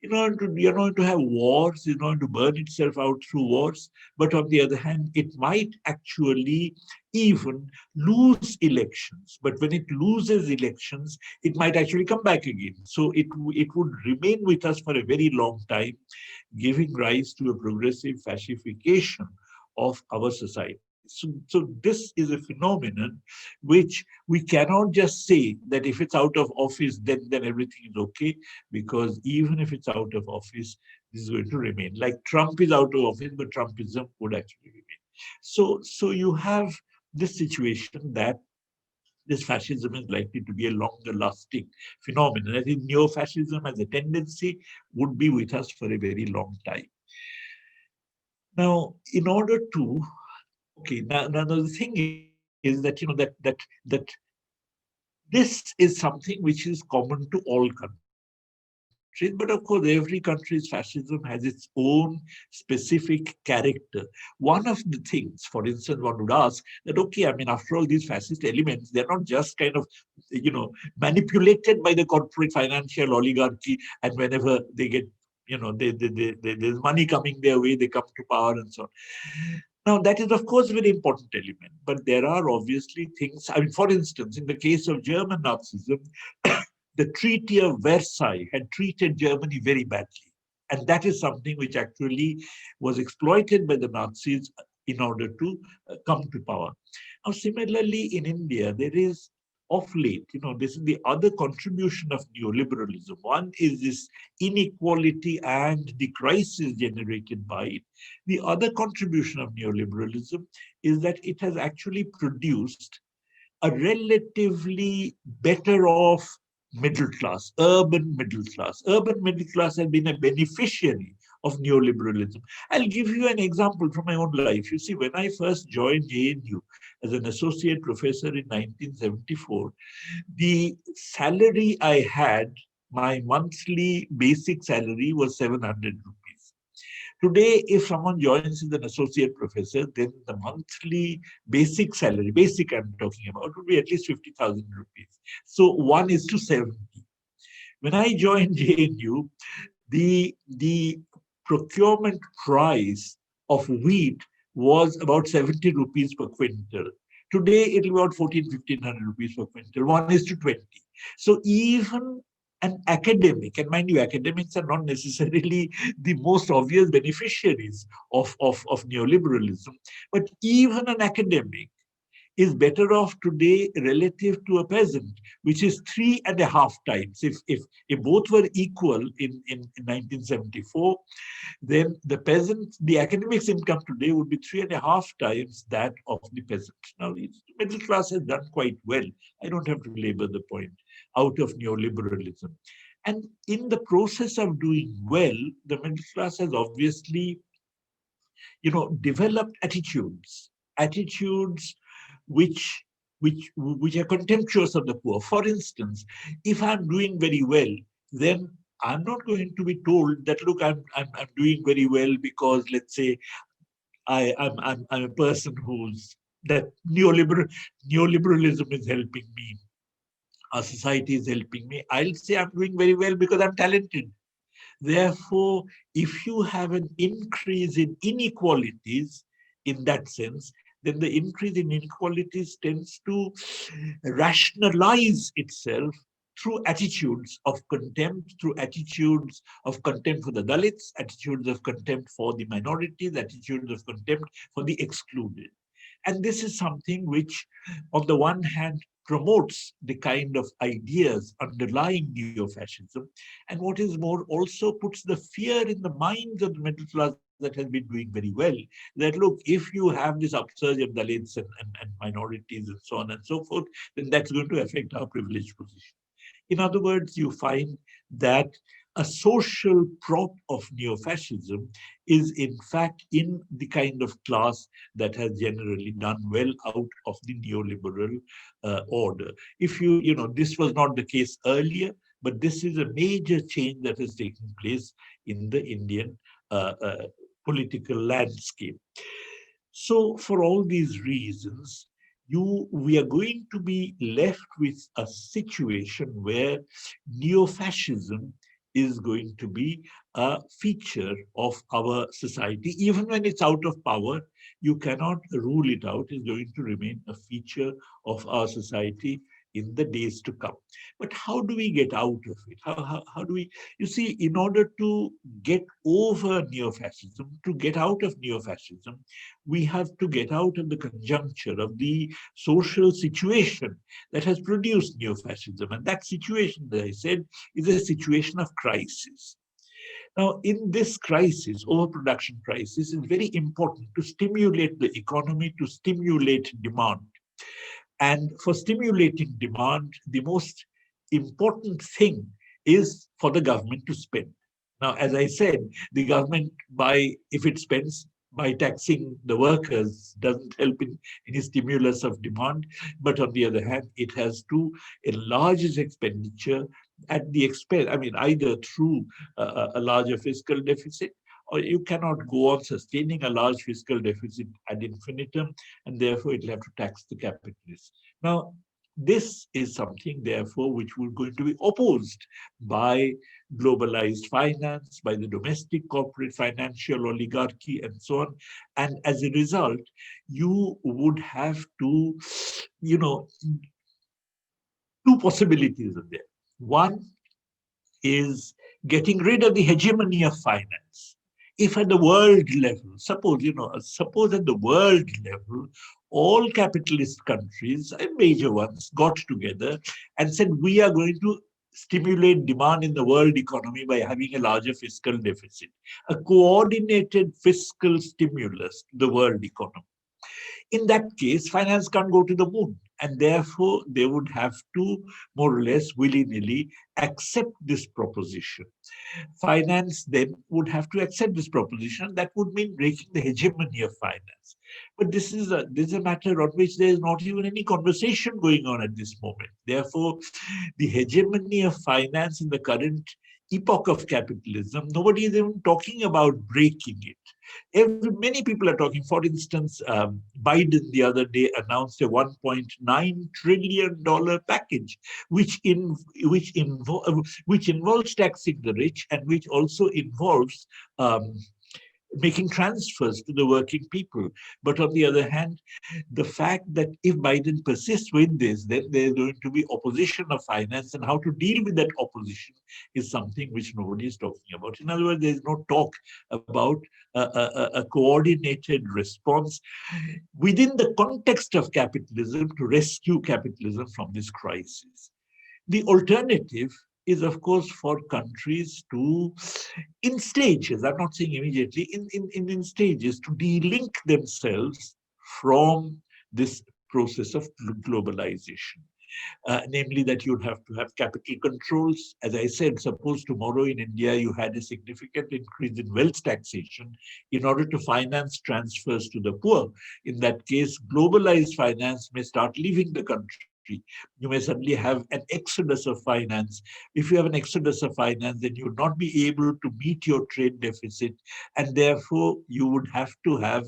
you're going to have wars, it's going to burn itself out through wars. But on the other hand, it might actually even lose elections. But when it loses elections, it might actually come back again. So it would remain with us for a very long time, giving rise to a progressive fascification of our society. So this is a phenomenon which we cannot just say that if it's out of office, then everything is okay, because even if it's out of office, this is going to remain. Like Trump is out of office, but Trumpism would actually remain. So you have this situation that this fascism is likely to be a longer lasting phenomenon. I think neo-fascism as a tendency would be with us for a very long time. Now, in order to, okay, now the thing is that, that this is something which is common to all countries. But of course, every country's fascism has its own specific character. One of the things, for instance, one would ask that, okay, I mean, after all, these fascist elements, they're not just kind of, manipulated by the corporate financial oligarchy, and whenever they get there's money coming their way, they come to power and so on. Now, that is, of course, a very important element, but there are obviously things. I mean, for instance, in the case of German Nazism, the Treaty of Versailles had treated Germany very badly. And that is something which actually was exploited by the Nazis in order to come to power. Now, similarly, in India, there is of late, this is the other contribution of neoliberalism. One is this inequality and the crisis generated by it. The other contribution of neoliberalism is that it has actually produced a relatively better off middle class, urban middle class. Urban middle class has been a beneficiary of neoliberalism. I'll give you an example from my own life. You see, when I first joined JNU as an associate professor in 1974, the salary I had, my monthly basic salary was 700 rupees. Today, if someone joins as an associate professor, then the monthly basic salary, basic I'm talking about, would be at least 50,000 rupees. So 1:70. When I joined JNU, the procurement price of wheat was about 70 rupees per quintal. Today, it'll be about 1,500 rupees per quintal, 1:20. So even an academic, and mind you, academics are not necessarily the most obvious beneficiaries of neoliberalism, but even an academic is better off today relative to a peasant, which is 3.5 times. If both were equal in 1974, then the academic's income today would be 3.5 times that of the peasant. Now, the middle class has done quite well. I don't have to labor the point out of neoliberalism. And in the process of doing well, the middle class has obviously, developed attitudes which are contemptuous of the poor. For instance, if I'm doing very well, then I'm not going to be told that, look, I'm doing very well because, let's say, I'm a person who's that neoliberalism is helping me. Our society is helping me. I'll say I'm doing very well because I'm talented. Therefore, if you have an increase in inequalities in that sense, then the increase in inequalities tends to rationalize itself through attitudes of contempt, through attitudes of contempt for the Dalits, attitudes of contempt for the minorities, attitudes of contempt for the excluded. And this is something which, on the one hand, promotes the kind of ideas underlying neo-fascism, and what is more, also puts the fear in the minds of the middle class that has been doing very well, that look, if you have this upsurge of Dalits and minorities and so on and so forth, then that's going to affect our privileged position. In other words, you find that a social prop of neo-fascism is in fact in the kind of class that has generally done well out of the neoliberal order. If this was not the case earlier, but this is a major change that has taken place in the Indian political landscape. So for all these reasons, we are going to be left with a situation where neo-fascism is going to be a feature of our society. Even when it's out of power, you cannot rule it out. It's going to remain a feature of our society in the days to come. But how do we get out of it? How do we, you see, in order to get over neo-fascism, to get out of neo-fascism, we have to get out of the conjuncture of the social situation that has produced neo-fascism. And that situation, as I said, is a situation of crisis. Now, in this crisis, overproduction crisis, it's very important to stimulate the economy, to stimulate demand. And for stimulating demand, the most important thing is for the government to spend. Now, as I said, the government, if it spends by taxing the workers, doesn't help in any stimulus of demand. But on the other hand, it has to enlarge its expenditure at the expense, either through a larger fiscal deficit, or you cannot go on sustaining a large fiscal deficit ad infinitum, and therefore it'll have to tax the capitalists. Now, This is something, therefore, which will going to be opposed by globalized finance, by the domestic corporate financial oligarchy, and so on. And as a result, you would have to, you know, two possibilities are there. One is getting rid of the hegemony of finance. If at the world level, suppose at the world level, all capitalist countries and major ones got together and said, we are going to stimulate demand in the world economy by having a larger fiscal deficit, a coordinated fiscal stimulus to the world economy. In that case, finance can't go to the moon. And therefore, they would have to more or less willy-nilly accept this proposition. Finance then would have to accept this proposition. That would mean breaking the hegemony of finance. But this is a matter on which there is not even any conversation going on at this moment. Therefore, the hegemony of finance in the current epoch of capitalism, nobody is even talking about breaking it. Many people are talking. For instance, Biden the other day announced a $1.9 trillion package, which involves taxing the rich and which also involves making transfers to the working people. But on the other hand, the fact that if Biden persists with this, then there's going to be opposition of finance, and how to deal with that opposition is something which nobody is talking about. In other words, there's no talk about a coordinated response within the context of capitalism to rescue capitalism from this crisis. The alternative is, of course, for countries to, in stages, I'm not saying immediately, in stages, to de-link themselves from this process of globalization. Namely that you'd have to have capital controls. As I said, suppose tomorrow in India you had a significant increase in wealth taxation in order to finance transfers to the poor. In that case, globalized finance may start leaving the country. You may suddenly have an exodus of finance. If you have an exodus of finance, then you would not be able to meet your trade deficit, and therefore you would have to have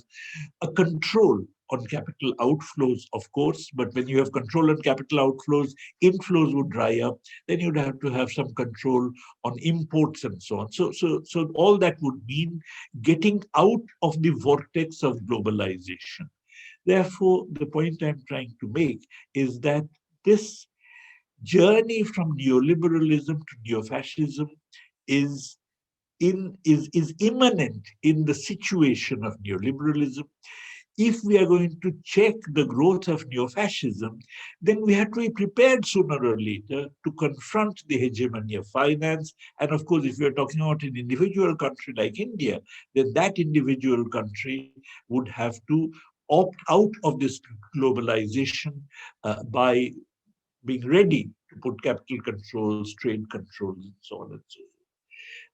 a control on capital outflows, of course, but when you have control on capital outflows, inflows would dry up. Then you'd have to have some control on imports and so on. So all that would mean getting out of the vortex of globalization. Therefore, the point I'm trying to make is that this journey from neoliberalism to neo-fascism is immanent in the situation of neoliberalism. If we are going to check the growth of neo-fascism, then we have to be prepared sooner or later to confront the hegemony of finance. And of course, if we are talking about an individual country like India, then that individual country would have to opt out of this globalization by being ready to put capital controls, trade controls, and so on and so forth.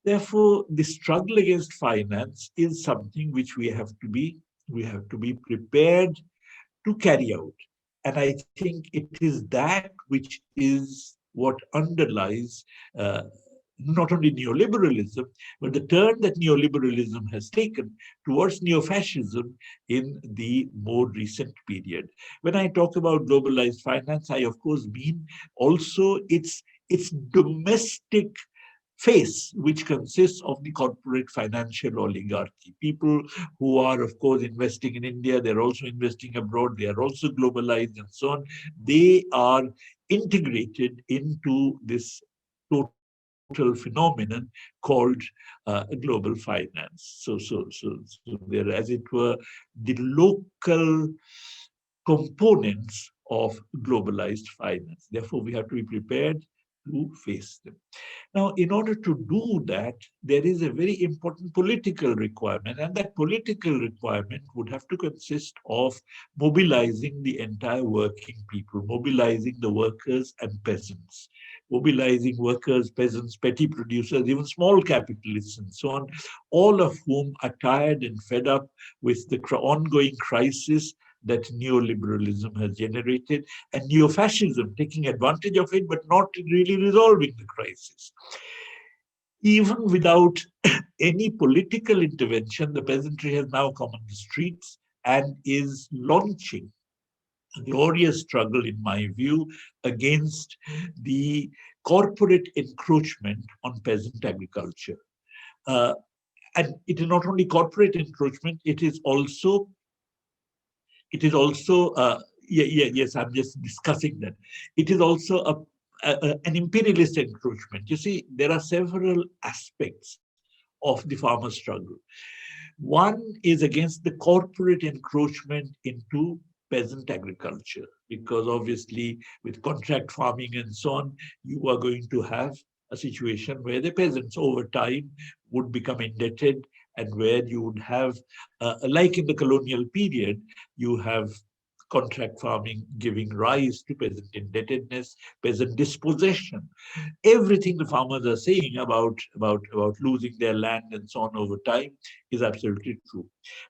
Therefore, the struggle against finance is something which we have to be prepared to carry out. And I think it is that which is what underlies not only neoliberalism, but the turn that neoliberalism has taken towards neo-fascism in the more recent period. When I talk about globalized finance, I of course mean also its domestic face, which consists of the corporate financial oligarchy. People who are, of course, investing in India, they're also investing abroad, they are also globalized and so on. They are integrated into this total phenomenon called global finance. So they're, as it were, the local components of globalized finance. Therefore, we have to be prepared to face them. Now, in order to do that, there is a very important political requirement, and that political requirement would have to consist of mobilizing the entire working people, mobilizing the workers and peasants, mobilizing workers, peasants, petty producers, even small capitalists, and so on, all of whom are tired and fed up with the ongoing crisis that neoliberalism has generated, and neo-fascism taking advantage of it, but not really resolving the crisis. Even without any political intervention, the peasantry has now come on the streets and is launching glorious struggle, in my view, against the corporate encroachment on peasant agriculture. Uh, and it is not only corporate encroachment, it is also yes, I'm just discussing that. It is also an imperialist encroachment. You see, there are several aspects of the farmer struggle. One is against the corporate encroachment into peasant agriculture, because obviously with contract farming and so on, you are going to have a situation where the peasants over time would become indebted, and where you would have, like in the colonial period, you have contract farming giving rise to peasant indebtedness, peasant dispossession. Everything the farmers are saying about losing their land and so on over time is absolutely true.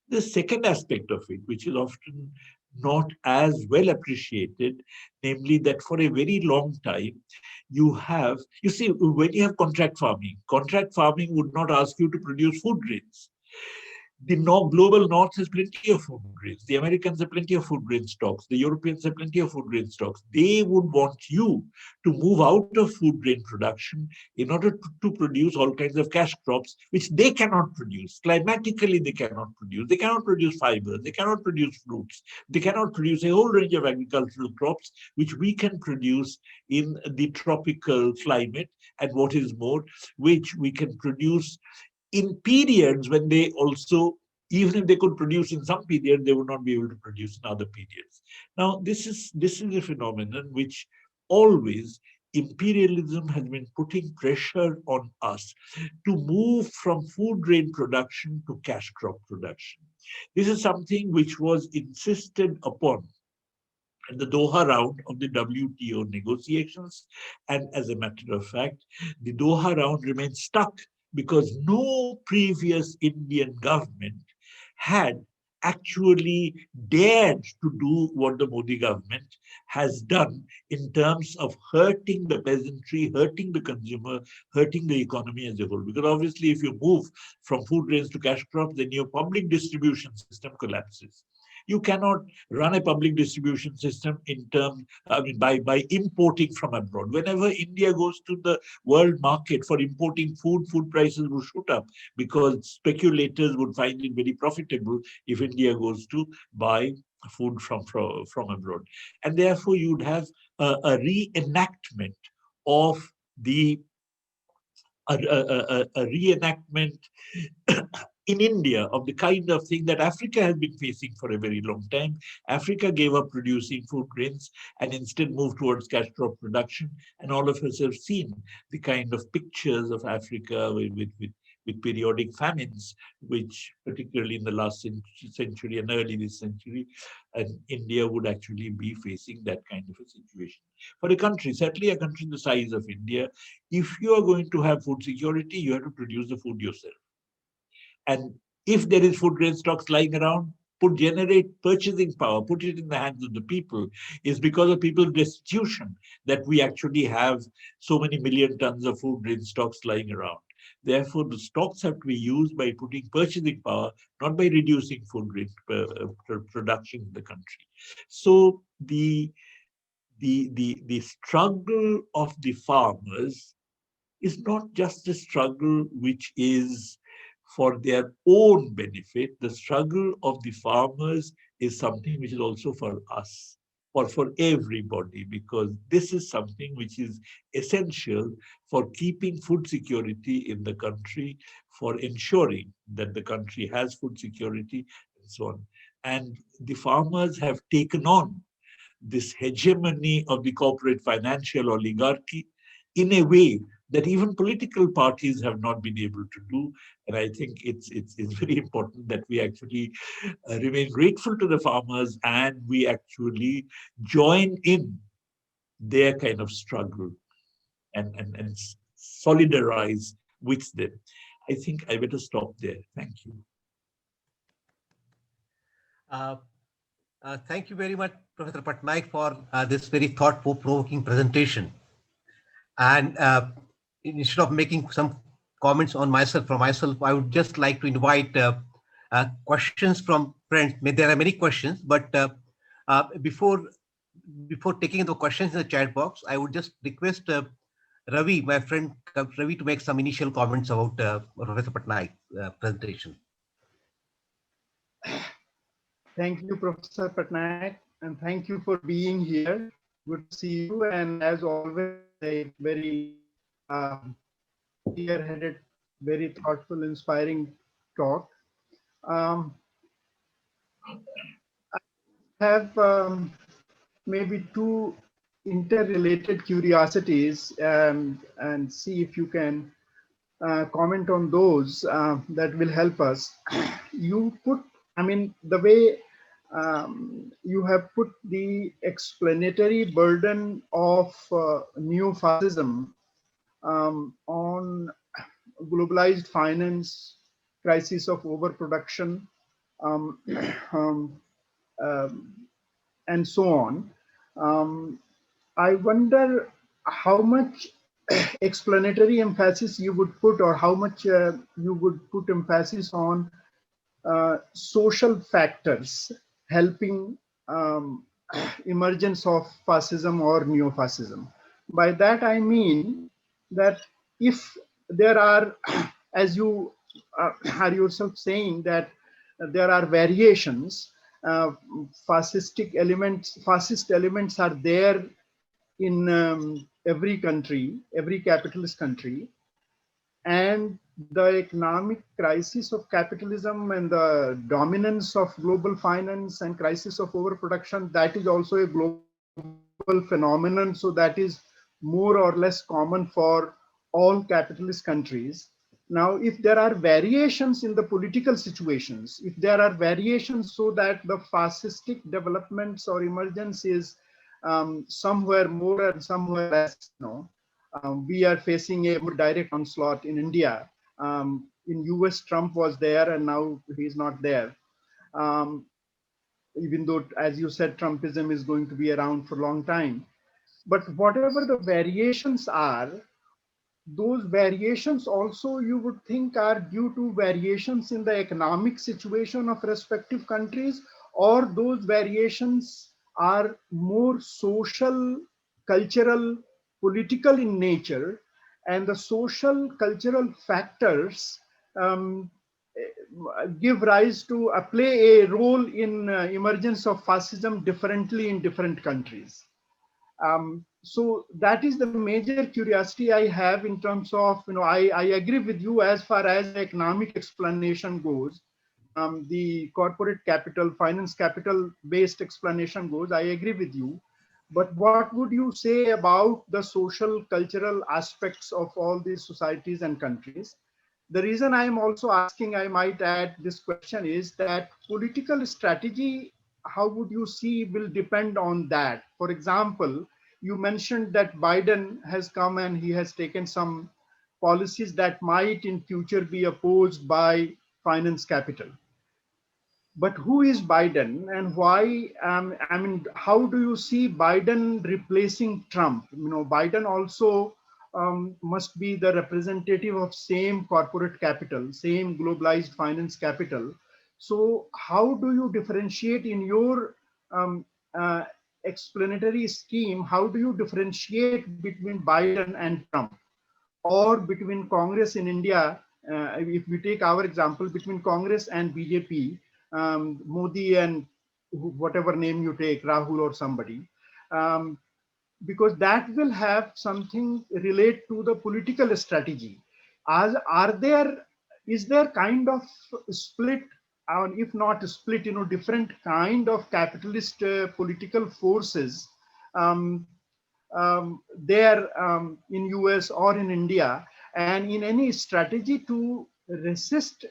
The second aspect of it, which is often not as well appreciated, namely that for a very long time, you see, when you have contract farming would not ask you to produce food grains. The global north has plenty of food grains. The Americans have plenty of food grain stocks. The Europeans have plenty of food grain stocks. They would want you to move out of food grain production in order to produce all kinds of cash crops, which they cannot produce. Climatically, they cannot produce. They cannot produce fibers. They cannot produce fruits. They cannot produce a whole range of agricultural crops, which we can produce in the tropical climate. And what is more, which we can produce in periods when they also, even if they could produce in some period, they would not be able to produce in other periods. Now, this is a phenomenon which always imperialism has been putting pressure on us to move from food grain production to cash crop production. This is something which was insisted upon in the Doha round of the WTO negotiations. And as a matter of fact, the Doha round remains stuck because no previous Indian government had actually dared to do what the Modi government has done in terms of hurting the peasantry, hurting the consumer, hurting the economy as a whole. Because obviously, if you move from food grains to cash crops, then your public distribution system collapses. You cannot run a public distribution system in terms, I mean, by importing from abroad. Whenever India goes to the world market for importing food, food prices will shoot up because speculators would find it very profitable if India goes to buy food from abroad. And therefore, you'd have a reenactment of the a reenactment in India of the kind of thing that Africa has been facing for a very long time. Africa gave up producing food grains and instead moved towards cash crop production. And all of us have seen the kind of pictures of Africa with periodic famines, which particularly in the last century and early this century, and India would actually be facing that kind of a situation. For a country, certainly a country the size of India, if you are going to have food security, you have to produce the food yourself. And if there is food grain stocks lying around, generate purchasing power, put it in the hands of the people, is because of people's destitution that we actually have so many million tons of food grain stocks lying around. Therefore, the stocks have to be used by putting purchasing power, not by reducing food grain production in the country. So the struggle of the farmers is not just a struggle which is for their own benefit. The struggle of the farmers is something which is also for us, or for everybody, because this is something which is essential for keeping food security in the country, for ensuring that the country has food security, and so on. And the farmers have taken on this hegemony of the corporate financial oligarchy in a way that even political parties have not been able to do. And I think it's very important that we actually remain grateful to the farmers and we actually join in their kind of struggle and solidarize with them. I think I better stop there. Thank you. Uh, Thank you very much, Professor Patnaik, for this very thought-provoking presentation. And instead of making some comments on myself, I would just like to invite questions from friends. There are many questions, but Before taking the questions in the chat box, I would just request Ravi, my friend Ravi, to make some initial comments about Professor Patnaik's presentation. Thank you, Professor Patnaik, and thank you for being here. Good to see you, and as always, a very clear-headed, very thoughtful, inspiring talk. Um, I have maybe two interrelated curiosities, and see if you can comment on those that will help us. You put, I mean, the way you have put the explanatory burden of neo-fascism on globalized finance, crisis of overproduction, um, um, um, and so on. Um, I wonder how much explanatory emphasis you would put, or how much you would put emphasis on social factors helping emergence of fascism or neo-fascism. By that I mean that if there are, as you are yourself saying, that there are variations, uh, fascist elements are there in every country, every capitalist country, and the economic crisis of capitalism and the dominance of global finance and crisis of overproduction, that is also a global phenomenon. So that is more or less common for all capitalist countries. Now, if there are variations in the political situations, if there are variations so that the fascistic developments or emergence is somewhere more and somewhere less, we are facing a more direct onslaught in India. In US, Trump was there and now he's not there. Um, Even though, as you said, Trumpism is going to be around for a long time. But whatever the variations are, those variations also you would think are due to variations in the economic situation of respective countries, or those variations are more social, cultural, political in nature, and the social cultural factors um, give rise to play a role in emergence of fascism differently in different countries. So that is the major curiosity I have in terms of, I agree with you as far as the economic explanation goes, the corporate capital, finance capital based explanation goes, I agree with you. But what would you say about the social, cultural aspects of all these societies and countries? The reason I am also asking, I might add this question, is that political strategy, how would you see, will depend on that. For example, you mentioned that Biden has come and he has taken some policies that might in future be opposed by finance capital. But who is Biden and why? I mean, how do you see Biden replacing Trump? Biden also must be the representative of same corporate capital, same globalized finance capital. So how do you differentiate in your um, uh, explanatory scheme? How do you differentiate between Biden and Trump, or between Congress in India? If we take our example, between Congress and BJP, Modi and whatever name you take, Rahul or somebody, um, because that will have something relate to the political strategy. As are there, is there kind of split, if not split, different kind of capitalist political forces um, there in US or in India, and in any strategy to resist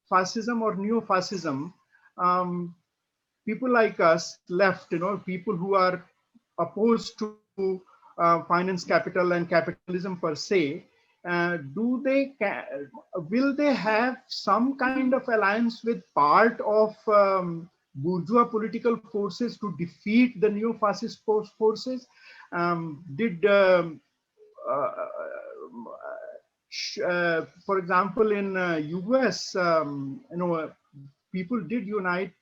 fascism or neo-fascism, um, people like us left, people who are opposed to finance capital and capitalism per se, will they have some kind of alliance with part of bourgeois political forces to defeat the neo-fascist forces? Did uh, For example, in US, people did unite,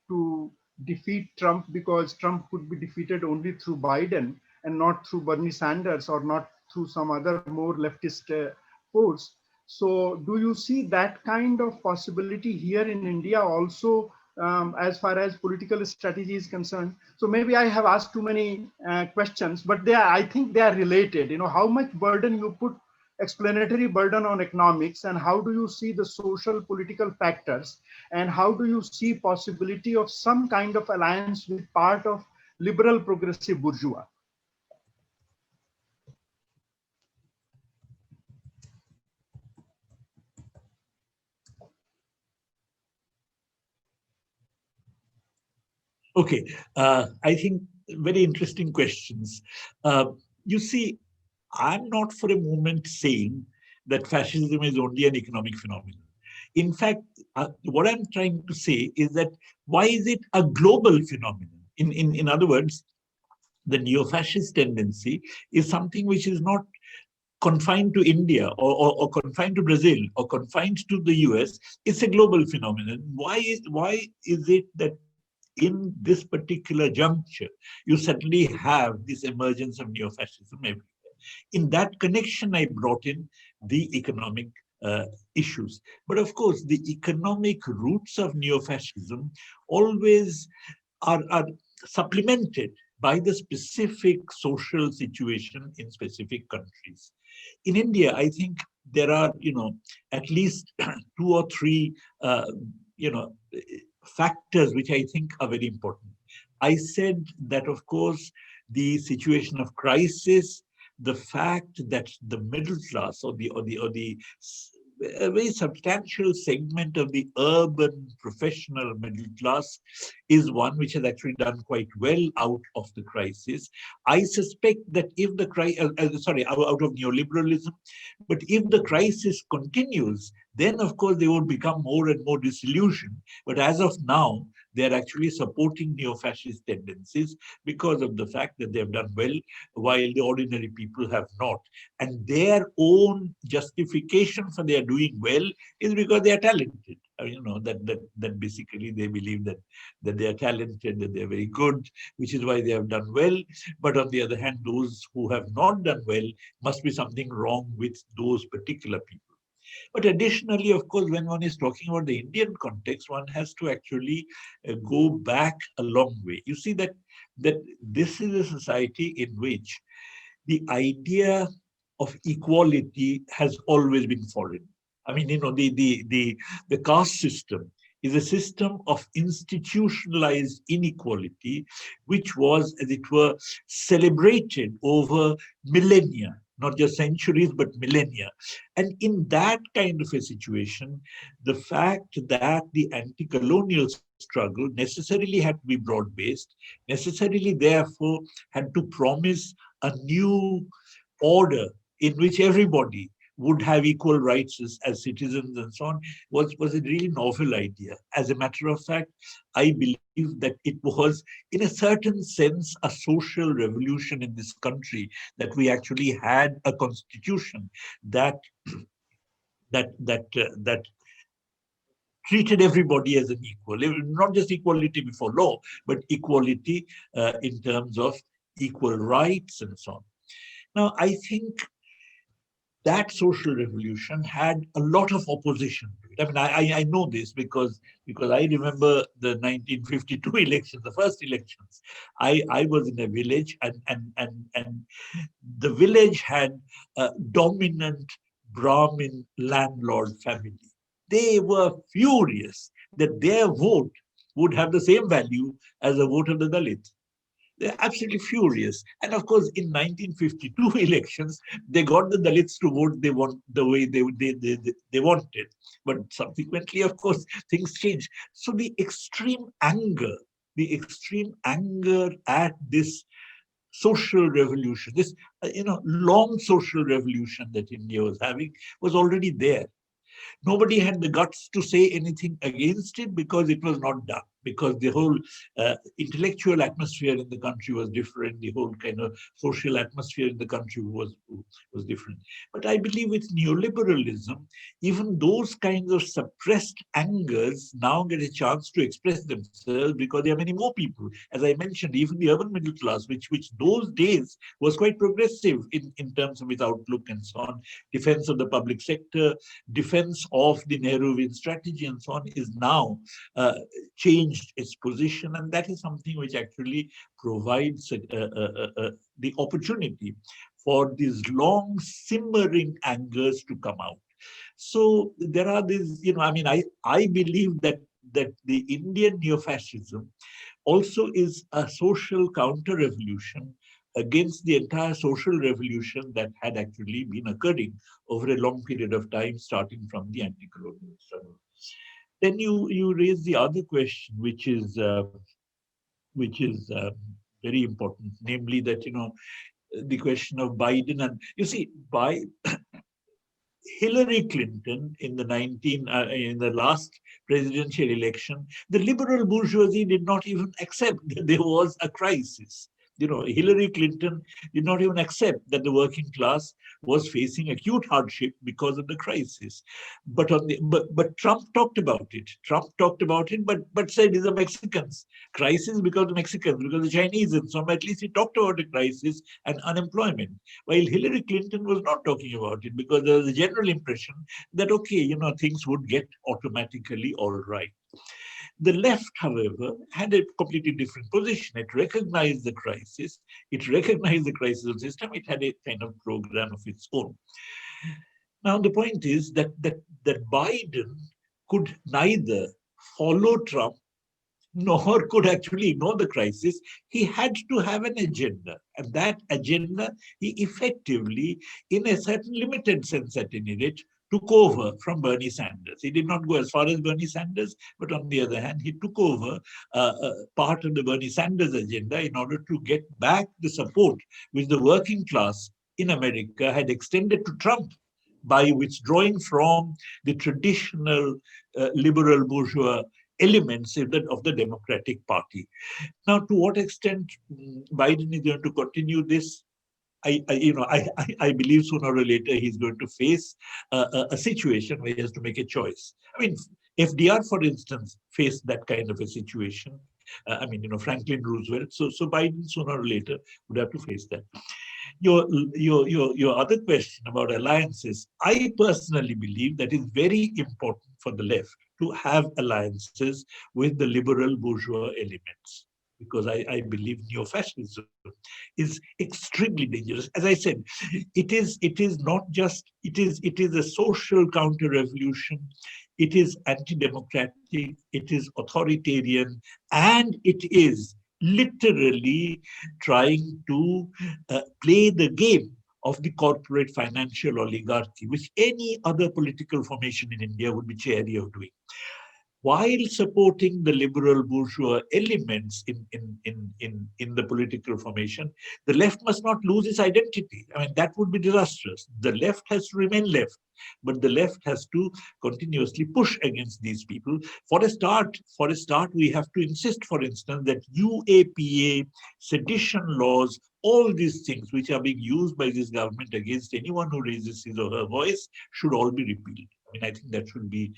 to defeat Trump because Trump could be defeated only through Biden and not through Bernie Sanders or not through some other more leftist force. So, do you see that kind of possibility here in India also, as far as political strategy is concerned? So maybe I have asked too many questions, but I think they are related. You know, how much burden you put explanatory burden on economics, and how do you see the social political factors, and how do you see possibility of some kind of alliance with part of liberal progressive bourgeois? Okay, I think very interesting questions. You see, I'm not for a moment saying that fascism is only an economic phenomenon. In fact, what I'm trying to say is that why is it a global phenomenon? In other words, the neo-fascist tendency is something which is not confined to India or confined to Brazil or confined to the US. It's a global phenomenon. Why is it that in this particular juncture, you suddenly have this emergence of neo-fascism everywhere? In that connection, I brought in the economic uh, issues. But of course, the economic roots of neo-fascism always are supplemented by the specific social situation in specific countries. In India, I think there are, at least two or three, you know, factors which I think are very important. I said that, of course, the situation of crisis, the fact that the middle class or the a very substantial segment of the urban professional middle class is one which has actually done quite well out of the crisis. I suspect that if the out of neoliberalism, but if the crisis continues, then of course they would become more and more disillusioned. But as of now, they are actually supporting neo-fascist tendencies because of the fact that they have done well, while the ordinary people have not. And their own justification for their doing well is because they are talented. That basically they believe that they are talented, that they are very good, which is why they have done well. But on the other hand, those who have not done well, must be something wrong with those particular people. But additionally, of course, when one is talking about the Indian context, one has to actually go back a long way. You see that this is a society in which the idea of equality has always been foreign. I mean, the caste system is a system of institutionalized inequality, which was, as it were, celebrated over millennia, not just centuries, but millennia. And in that kind of a situation, the fact that the anti-colonial struggle necessarily had to be broad-based, necessarily, therefore, had to promise a new order in which everybody would have equal rights as citizens and so on, was a really novel idea. As a matter of fact, I believe that it was, in a certain sense, a social revolution in this country, that we actually had a constitution that that treated everybody as an equal, not just equality before law, but equality in terms of equal rights and so on. Now, I think that social revolution had a lot of opposition to it. I mean, I know this because I remember the 1952 elections, the first elections. I was in a village, and the village had a dominant Brahmin landlord family. They were furious that their vote would have the same value as the vote of the Dalit. They're absolutely furious. And of course, in 1952 elections, they got the Dalits to vote they want the way they wanted. But subsequently, of course, things changed. So the extreme anger at this social revolution, this long social revolution that India was having, was already there. Nobody had the guts to say anything against it because it was not done. because the whole intellectual atmosphere in the country was different. The whole kind of social atmosphere in the country was different. But I believe with neoliberalism, even those kinds of suppressed angers now get a chance to express themselves because there are many more people. As I mentioned, even the urban middle class, which those days was quite progressive in terms of its outlook and so on, defense of the public sector, defense of the Nehruvian strategy and so on, is now changed its position. And that is something which actually provides the opportunity for these long simmering angers to come out. So there are these, I mean, I believe that the Indian neo-fascism also is a social counter-revolution against the entire social revolution that had actually been occurring over a long period of time, starting from the anti-colonial struggle. Then you raise the other question, which is very important, namely that the question of Biden. And you see, by Hillary Clinton in the last presidential election, the liberal bourgeoisie did not even accept that there was a crisis. Hillary Clinton did not even accept that the working class was facing acute hardship because of the crisis. But Trump talked about it. But said it's the Mexicans crisis because of the Mexicans, because of the Chinese, and so at least he talked about the crisis and unemployment. While Hillary Clinton was not talking about it because there was a general impression that okay, things would get automatically all right. The left, however, had a completely different position. It recognized the crisis. It recognized the crisis of the system. It had a kind of program of its own. Now, the point is that Biden could neither follow Trump nor could actually ignore the crisis. He had to have an agenda. And that agenda, he effectively, in a certain limited sense at any rate, took over from Bernie Sanders. He did not go as far as Bernie Sanders, but on the other hand, he took over part of the Bernie Sanders agenda in order to get back the support which the working class in America had extended to Trump by withdrawing from the traditional liberal bourgeois elements of the Democratic Party. Now, to what extent Biden is going to continue this? I believe sooner or later he's going to face a situation where he has to make a choice. I mean, FDR, for instance, faced that kind of a situation. Franklin Roosevelt. So Biden sooner or later would have to face that. Your other question about alliances, I personally believe that is very important for the left to have alliances with the liberal bourgeois elements, because I believe neo-fascism is extremely dangerous. As I said, it is not just, it is a social counter-revolution, it is anti-democratic, it is authoritarian, and it is literally trying to play the game of the corporate financial oligarchy, which any other political formation in India would be chary of doing. While supporting the liberal bourgeois elements in the political formation, the left must not lose its identity. I mean, that would be disastrous. The left has to remain left, but the left has to continuously push against these people. For a start, we have to insist, for instance, that UAPA, sedition laws, all these things which are being used by this government against anyone who raises his or her voice should all be repealed. I mean, I think that should be,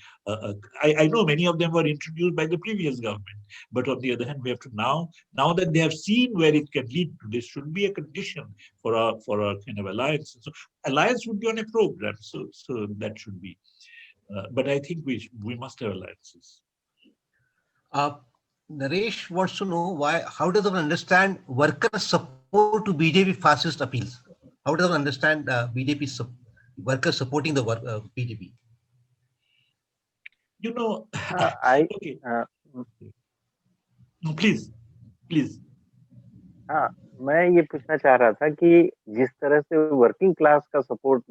I know many of them were introduced by the previous government, but on the other hand, we have to now that they have seen where it can lead to, this should be a condition for our kind of alliance. So alliance would be on a program, so that should be. But I think we must have alliances. Naresh wants to know how does one understand workers' support to BJP fascist appeals? How does one understand workers supporting the BJP? I Okay, uh, no, please. हाँ, मैं ये पूछना चाह रहा था कि जिस तरह से वर्किंग क्लास का सपोर्ट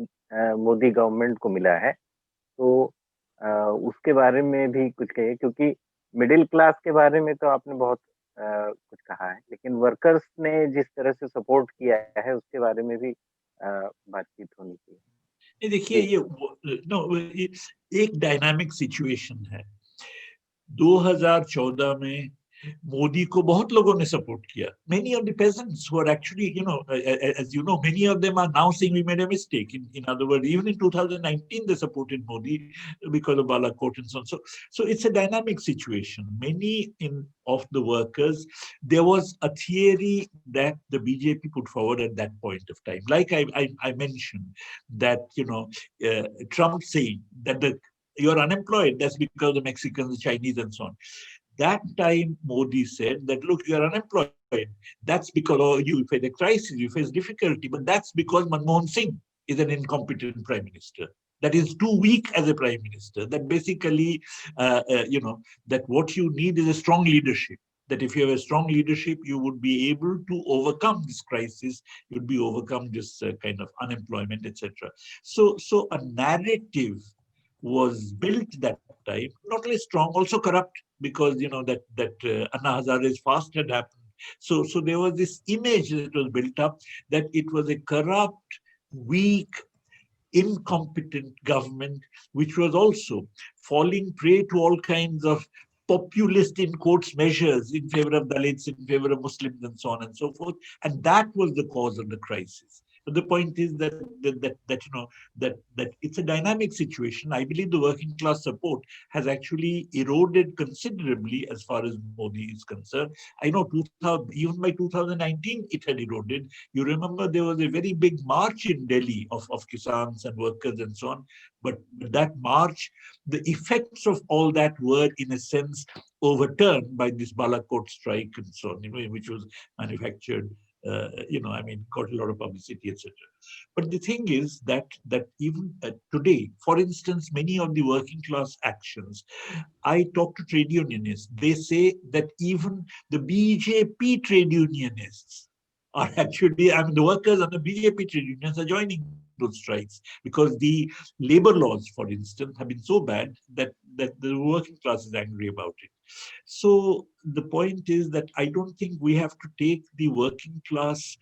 मोदी गवर्नमेंट को मिला है, तो उसके बारे में भी कुछ कहिए, क्योंकि मिडिल क्लास के बारे में तो आपने बहुत कुछ कहा है, लेकिन वर्कर्स ने जिस तरह से सपोर्ट किया है उसके बारे में भी बातचीत होनी चाहिए। देखिए, ये एक डायनामिक सिचुएशन है। 2014 में मोदी को बहुत लोगों ने सपोर्ट किया. Many of the peasants who are actually, as you know, many of them are now saying we made a mistake. In other words, even in 2019, they supported Modi because of Balakot and so on. So it's a dynamic situation. Many of the workers, there was a theory that the BJP put forward at that point of time. Like I mentioned, that, Trump saying that you're unemployed, that's because of the Mexicans, the Chinese, and so on. That time, Modi said that, look, you are unemployed. That's because you face a crisis, you face difficulty, but that's because Manmohan Singh is an incompetent prime minister. That is too weak as a prime minister. That basically, that what you need is a strong leadership. That if you have a strong leadership, you would be able to overcome this crisis. You'd be overcome this kind of unemployment, etc. So a narrative was built that time, not only strong, also corrupt, because that Anna Hazare's fast had happened. So there was this image that was built up that it was a corrupt, weak, incompetent government, which was also falling prey to all kinds of populist, in quotes, measures in favor of Dalits, in favor of Muslims, and so on and so forth. And that was the cause of the crisis. But the point is that it's a dynamic situation. I believe the working class support has actually eroded considerably as far as Modi is concerned. I know 2000, even by 2019 it had eroded. You remember there was a very big march in Delhi of Kisans and workers and so on. But that march, the effects of all that were, in a sense, overturned by this Balakot strike and so on, which was manufactured, got a lot of publicity, etc. But the thing is that even today, for instance, many of the working class actions, I talk to trade unionists, they say that even the BJP trade unionists are actually, the workers and the BJP trade unions are joining those strikes because the labor laws, for instance, have been so bad that the working class is angry about it. So the point is that I don't think we have to take the working class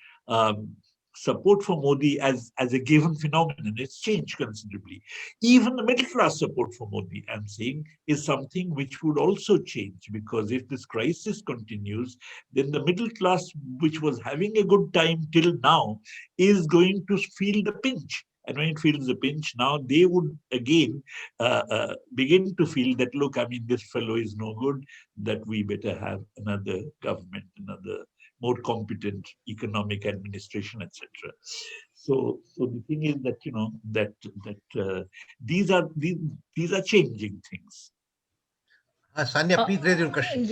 support for Modi as a given phenomenon. It's changed considerably. Even the middle class support for Modi, I'm saying, is something which would also change, because if this crisis continues, then the middle class, which was having a good time till now, is going to feel the pinch. And when it feels the pinch, now they would again begin to feel that, look, this fellow is no good, that we better have another government, another more competent economic administration, etc. So the thing is that these are changing things. Sanya, please raise your question.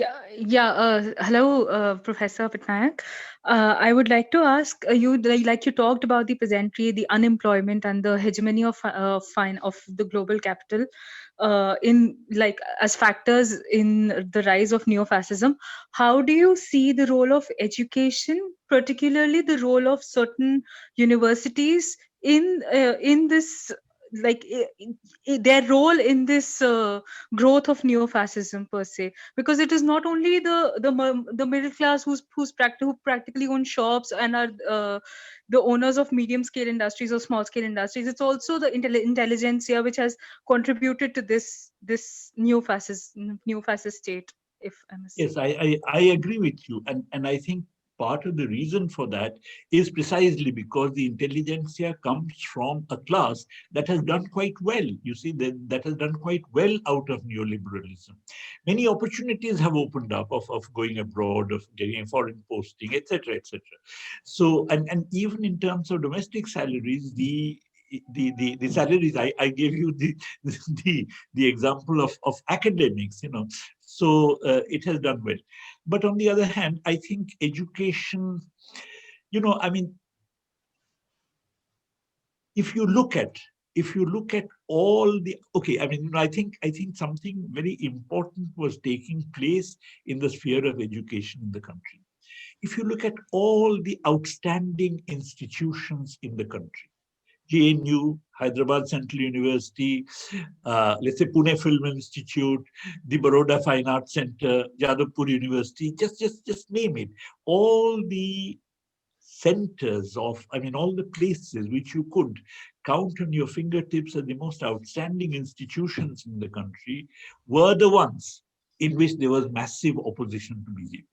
Hello, Professor Patnaik. I would like to ask you, like you talked about the peasantry, the unemployment, and the hegemony of the global capital, in like as factors in the rise of neo-fascism. How do you see the role of education, particularly the role of certain universities in this, like their role in this growth of neo-fascism per se? Because it is not only the middle class who practically own shops and are the owners of medium scale industries or small scale industries. It's also the intelligentsia which has contributed to this neo-fascist state, if I must say. Yes, I agree with you. And I think part of the reason for that is precisely because the intelligentsia comes from a class that has done quite well. You see, that has done quite well out of neoliberalism. Many opportunities have opened up of going abroad, of getting a foreign posting, etc., etc. So, and even in terms of domestic salaries, the salaries, I gave you the example of academics, so it has done well. But on the other hand, I think education, if you look at all the, okay, I think something very important was taking place in the sphere of education in the country. If you look at all the outstanding institutions in the country, JNU, Hyderabad Central University, let's say Pune Film Institute, the Baroda Fine Arts Center, Jadavpur University, just name it. All the centers of, all the places which you could count on your fingertips as the most outstanding institutions in the country were the ones in which there was massive opposition to BJP.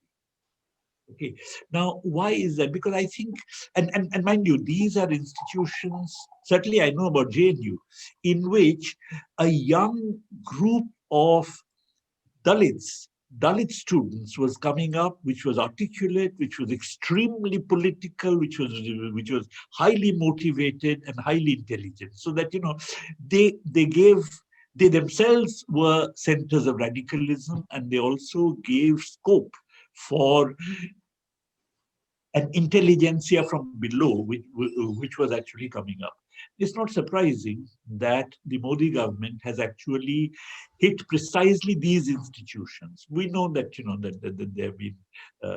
Okay, now why is that? Because I think, and mind you, these are institutions, certainly I know about JNU, in which a young group of Dalit students was coming up, which was articulate, which was extremely political, which was highly motivated and highly intelligent. So that they themselves were centers of radicalism, and they also gave scope for an intelligentsia from below, which was actually coming up. It's not surprising that the Modi government has actually hit precisely these institutions. We know that that there have been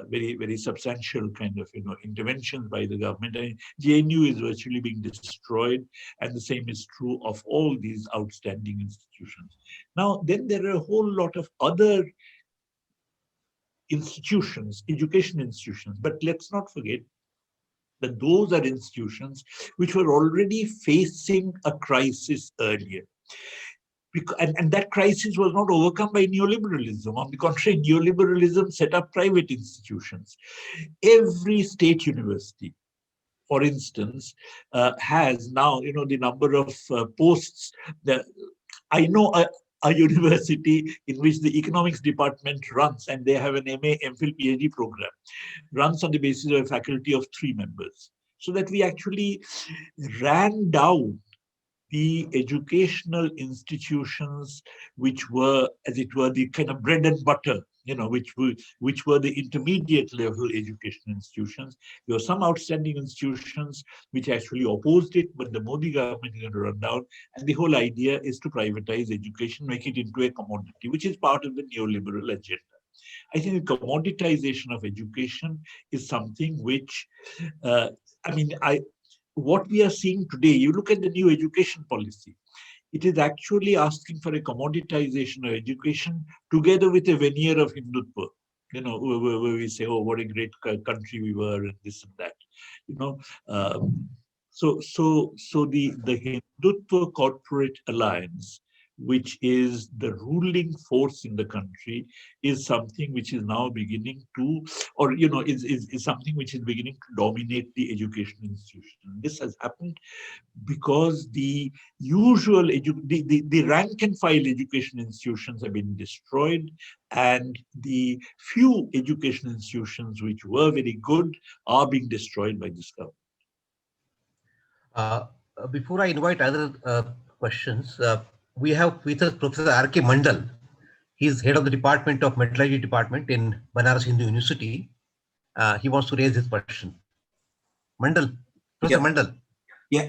very very substantial kind of interventions by the government. And JNU is virtually being destroyed, and the same is true of all these outstanding institutions. Now, then there are a whole lot of other institutions, education institutions, but let's not forget that those are institutions which were already facing a crisis earlier. And that crisis was not overcome by neoliberalism. On the contrary, neoliberalism set up private institutions. Every state university, for instance, has now, the number of posts. I know a university in which the economics department runs, and they have an MA, MPhil, PhD program, runs on the basis of a faculty of 3 members. So that we actually ran down the educational institutions which were, as it were, the kind of bread and butter, which were the intermediate level education institutions. There were some outstanding institutions which actually opposed it, but the Modi government is going to run down. And the whole idea is to privatize education, make it into a commodity, which is part of the neoliberal agenda. I think the commoditization of education is something which, what we are seeing today, you look at the new education policy, it is actually asking for a commoditization of education together with a veneer of Hindutva, where we say, oh, what a great country we were, and this and that, so the Hindutva corporate alliance, which is the ruling force in the country, is something which is now beginning to, or is something which is beginning to dominate the education institution. This has happened because the usual the rank and file education institutions have been destroyed, and the few education institutions which were very good are being destroyed by this government. Before I invite other questions, we have with us Professor R.K. Mandal. He's head of the Department of Metallurgy Department in Banaras Hindu University. He wants to raise his question. Mandal, Professor Mandal. Yeah.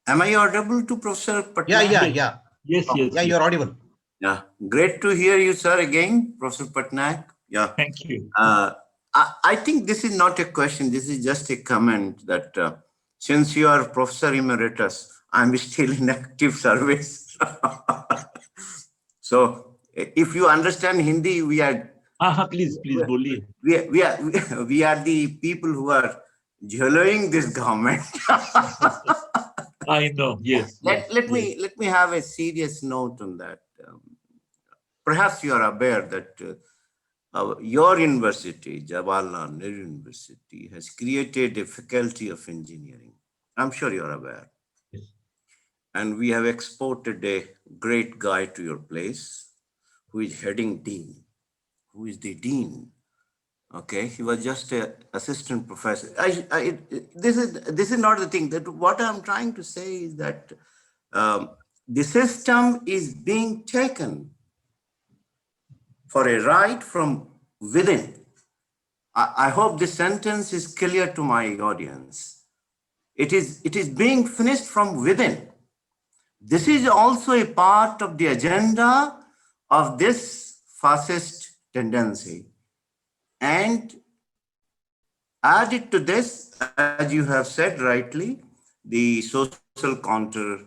Am I audible to Professor Patnaik? Yeah. Yes. Yeah, you're audible. Yeah. Great to hear you, sir, again, Professor Patnaik. Yeah. Thank you. I think this is not a question. This is just a comment that since you are Professor Emeritus, I'm still in active service. So if you understand Hindi, we are... Please, boliye. We are the people who are jhaloing this government. I know, yes. Let me have a serious note on that. Perhaps you are aware that your university, Jawaharlal Nehru University, has created a faculty of engineering. I'm sure you're aware. Yes. And we have exported a great guy to your place who is heading dean. Who is the dean? Okay, he was just an assistant professor. This is not the thing. That what I'm trying to say is that the system is being taken for a right from within. I hope this sentence is clear to my audience. It is being finished from within. This is also a part of the agenda of this fascist tendency. And added to this, as you have said rightly, the social counter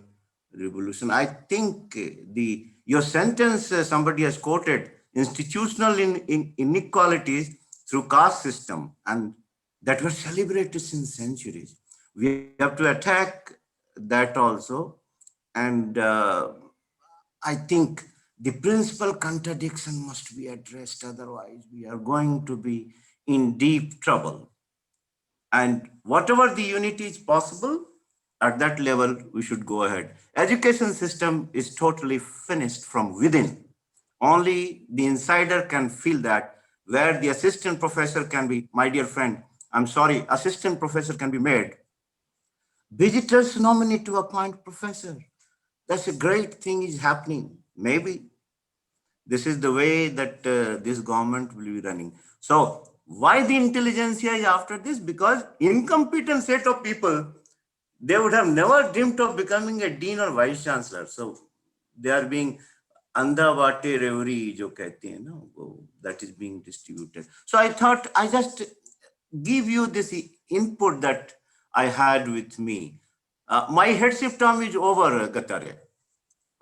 revolution. I think your sentence somebody has quoted, institutional inequalities through caste system, and that were celebrated since centuries. We have to attack that also. And I think The principal contradiction must be addressed, otherwise we are going to be in deep trouble. And whatever the unity is possible, at that level, we should go ahead. Education system is totally finished from within. Only the insider can feel that, where the assistant professor can be, my dear friend, I'm sorry, assistant professor can be made visitors nominee to appoint professor. That's a great thing is happening. Maybe this is the way that this government will be running. So why the intelligentsia is after this? Because incompetent set of people, they would have never dreamt of becoming a dean or vice chancellor. So they are being andha vate reverie jo kehte hain na, that is being distributed. So I thought I just give you this input that I had with me. My headship term is over, Gatare.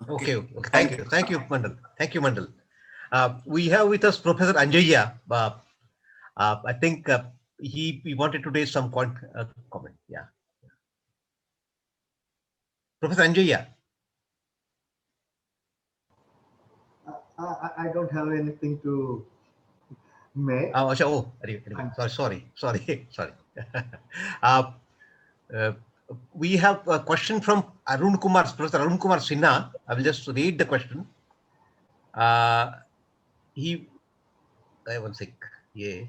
Okay, okay. Thank you, Mandal. Thank you, Mandal. We have with us Professor Anjaya. I think he wanted to raise some comment. Yeah, Professor Anjaya. I don't have anything to make. Sorry. uh, uh, we have a question from Professor Arun Kumar Sinha. I will just read the question. He, one sec. Yeah.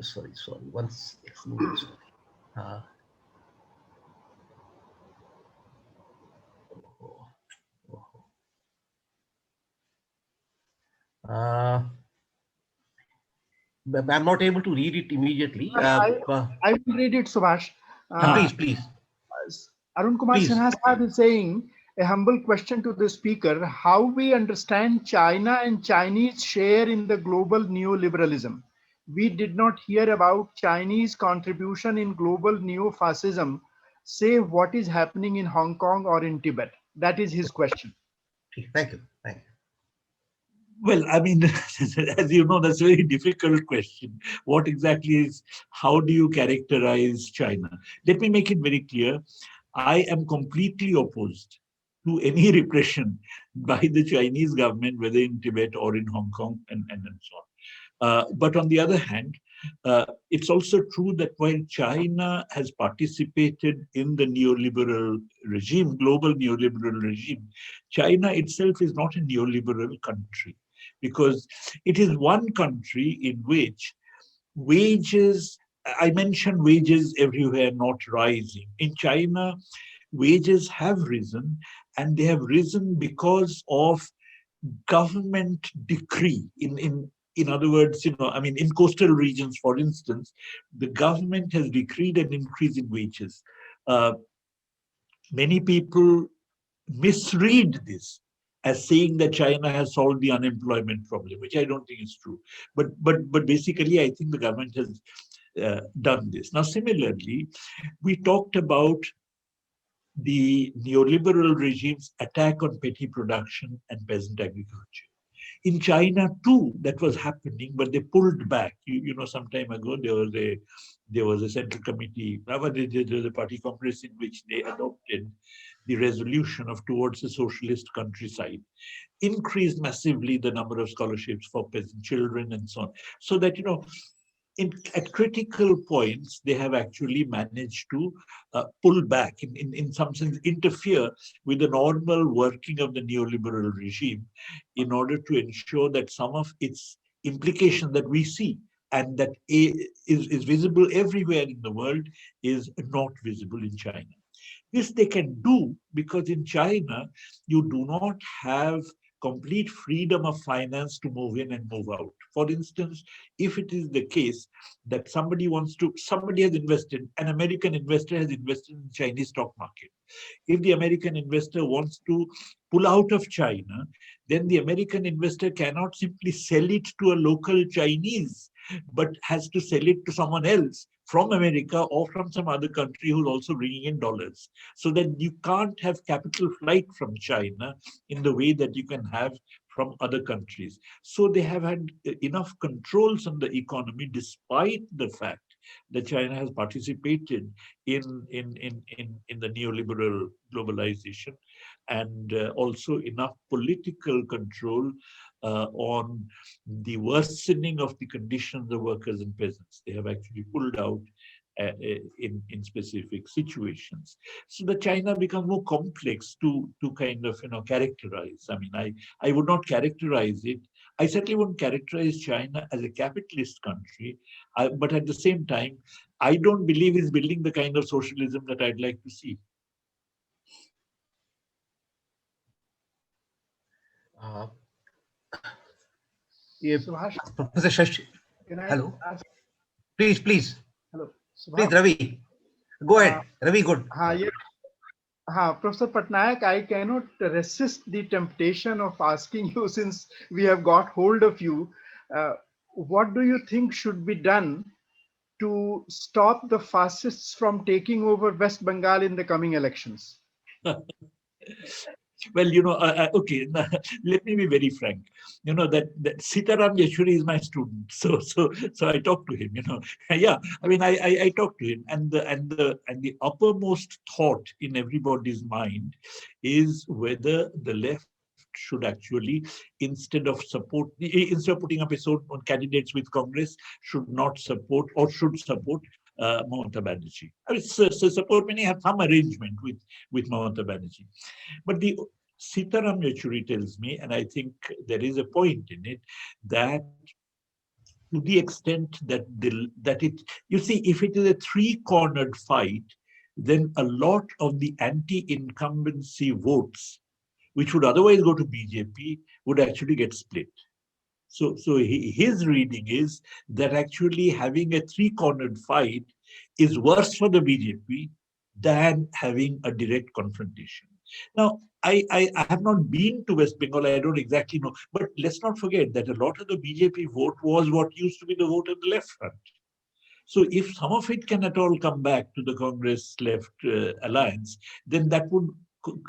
Sorry. Once. I'm not able to read it immediately. I will read it, Subhash. Please. Arun Kumar Sinha Sahab is saying, a humble question to the speaker, how we understand China and Chinese share in the global neoliberalism. We did not hear about Chinese contribution in global neo-fascism, say what is happening in Hong Kong or in Tibet. That is his question. Thank you. Well, I mean, as you know, that's a very difficult question. What exactly is, how do you characterize China? Let me make it very clear. I am completely opposed to any repression by the Chinese government, whether in Tibet or in Hong Kong and so on. But on the other hand, it's also true that while China has participated in the neoliberal regime, global neoliberal regime, China itself is not a neoliberal country, because it is one country in which wages, I mentioned wages everywhere not rising. In China, wages have risen, and they have risen because of government decree. In other words, I mean, in coastal regions, for instance, the government has decreed an increase in wages. Many people misread this as saying that China has solved the unemployment problem, which I don't think is true. But basically, I think the government has done this. Now, similarly, we talked about the neoliberal regime's attack on petty production and peasant agriculture. In China too, that was happening, but they pulled back. You know, some time ago there was a central committee, there was a party congress in which they adopted the resolution of towards a socialist countryside, increased massively the number of scholarships for peasant children and so on, so that at critical points, they have actually managed to pull back, in some sense, interfere with the normal working of the neoliberal regime in order to ensure that some of its implications that we see and that is visible everywhere in the world is not visible in China. This they can do because in China, you do not have complete freedom of finance to move in and move out. For instance, if it is the case that somebody has invested, an American investor has invested in the Chinese stock market. If the American investor wants to pull out of China, then the American investor cannot simply sell it to a local Chinese, but has to sell it to someone else from America or from some other country who's also bringing in dollars. So that you can't have capital flight from China in the way that you can have from other countries. So they have had enough controls on the economy, despite the fact that China has participated in the neoliberal globalization, and also enough political control on the worsening of the conditions of workers and peasants. They have actually pulled out in specific situations. So the China becomes more complex to kind of characterize. I mean, I would not characterize it. I certainly wouldn't characterize China as a capitalist country, but at the same time, I don't believe it's building the kind of socialism that I'd like to see. Uh, Subhash, Professor Shashi, can I hello. ask? Please, please, Hello, please, Subhash. Ravi. Go Uh, ahead. Ravi, good. yeah, Professor Patnaik, I cannot resist the temptation of asking you, since we have got hold of you, what do you think should be done to stop the fascists from taking over West Bengal in the coming elections? Well, okay, let me be very frank. That Sitaram Yeshwari is my student, so I talk to him. Yeah, I mean, I talk to him, and the uppermost thought in everybody's mind is whether the left should actually, instead of putting up its own candidates with Congress, should not support or should support Mamata Banerjee. I mean, support meaning have some arrangement with Mamata Banerjee. But the Sitaram Yechury tells me, and I think there is a point in it, that to the extent you see, if it is a three-cornered fight, then a lot of the anti-incumbency votes, which would otherwise go to BJP, would actually get split. So his reading is that actually having a three-cornered fight is worse for the BJP than having a direct confrontation. Now, I have not been to West Bengal. I don't exactly know. But let's not forget that a lot of the BJP vote was what used to be the vote of the left front. So if some of it can at all come back to the Congress left alliance, then that would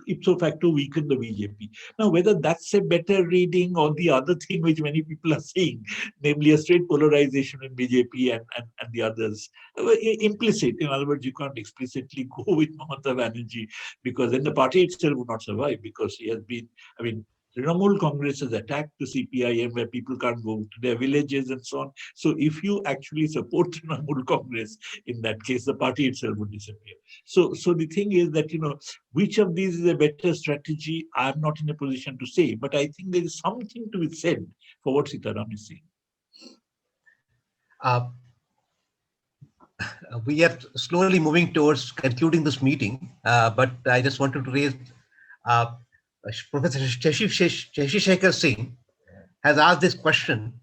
ipso facto weaken the BJP. Now, whether that's a better reading or the other thing which many people are saying, namely a straight polarization in BJP and the others, implicit. In other words, you can't explicitly go with Mamata Banerjee, because then the party itself would not survive, because she has been, I mean, Trinamool Congress has attacked the CPIM, where people can't go to their villages and so on. So if you actually support Trinamool Congress, in that case, the party itself would disappear. So the thing is that, which of these is a better strategy, I'm not in a position to say, but I think there is something to be said for what Sitaram is saying. Uh, we are slowly moving towards concluding this meeting, but I just wanted to raise uh, Professor Shashi Shekhar Singh has asked this question.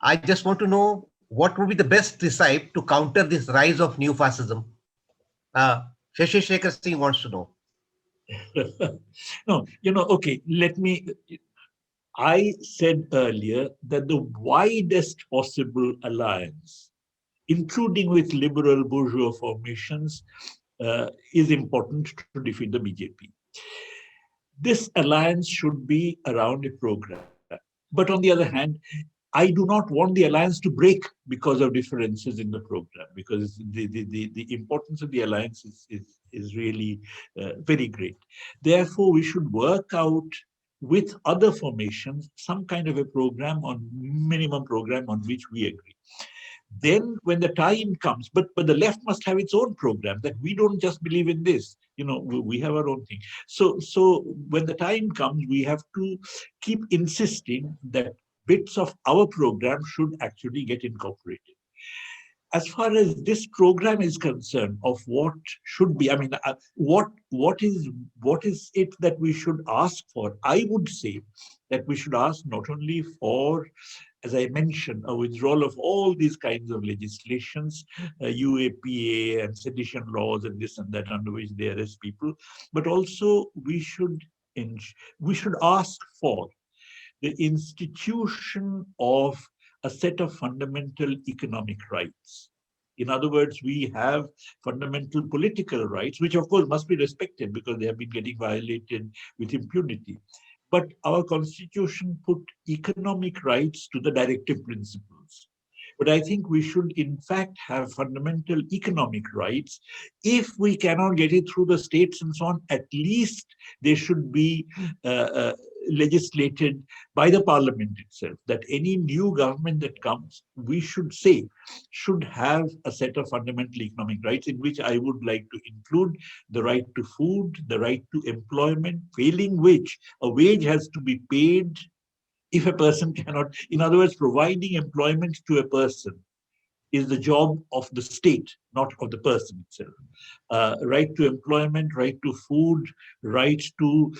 I just want to know what would be the best recipe to counter this rise of neo-fascism. Shashi Shekhar Singh wants to know. No, okay, I said earlier that the widest possible alliance, including with liberal bourgeois formations, is important to defeat the BJP. This alliance should be around a program. But on the other hand, I do not want the alliance to break because of differences in the program, because the importance of the alliance is really very great. Therefore, we should work out with other formations some kind of a program, on minimum program on which we agree. Then when the time comes, but the left must have its own program, that we don't just believe in this, we have our own thing. So when the time comes, we have to keep insisting that bits of our program should actually get incorporated. As far as this program is concerned, of what should be, I mean, what is it that we should ask for? I would say that we should ask not only for, as I mentioned, a withdrawal of all these kinds of legislations, UAPA and sedition laws and this and that, under which they arrest people, but also we should ask for the institution of a set of fundamental economic rights. In other words, we have fundamental political rights, which of course must be respected because they have been getting violated with impunity. But our constitution put economic rights to the directive principles. but I think we should in fact have fundamental economic rights. If we cannot get it through the states and so on, at least they should be legislated by the parliament itself, that any new government that comes, we should say, should have a set of fundamental economic rights, in which I would like to include the right to food, the right to employment, failing which a wage has to be paid if a person cannot. In other words, providing employment to a person is the job of the state, not of the person itself. Right to employment, right to food, right to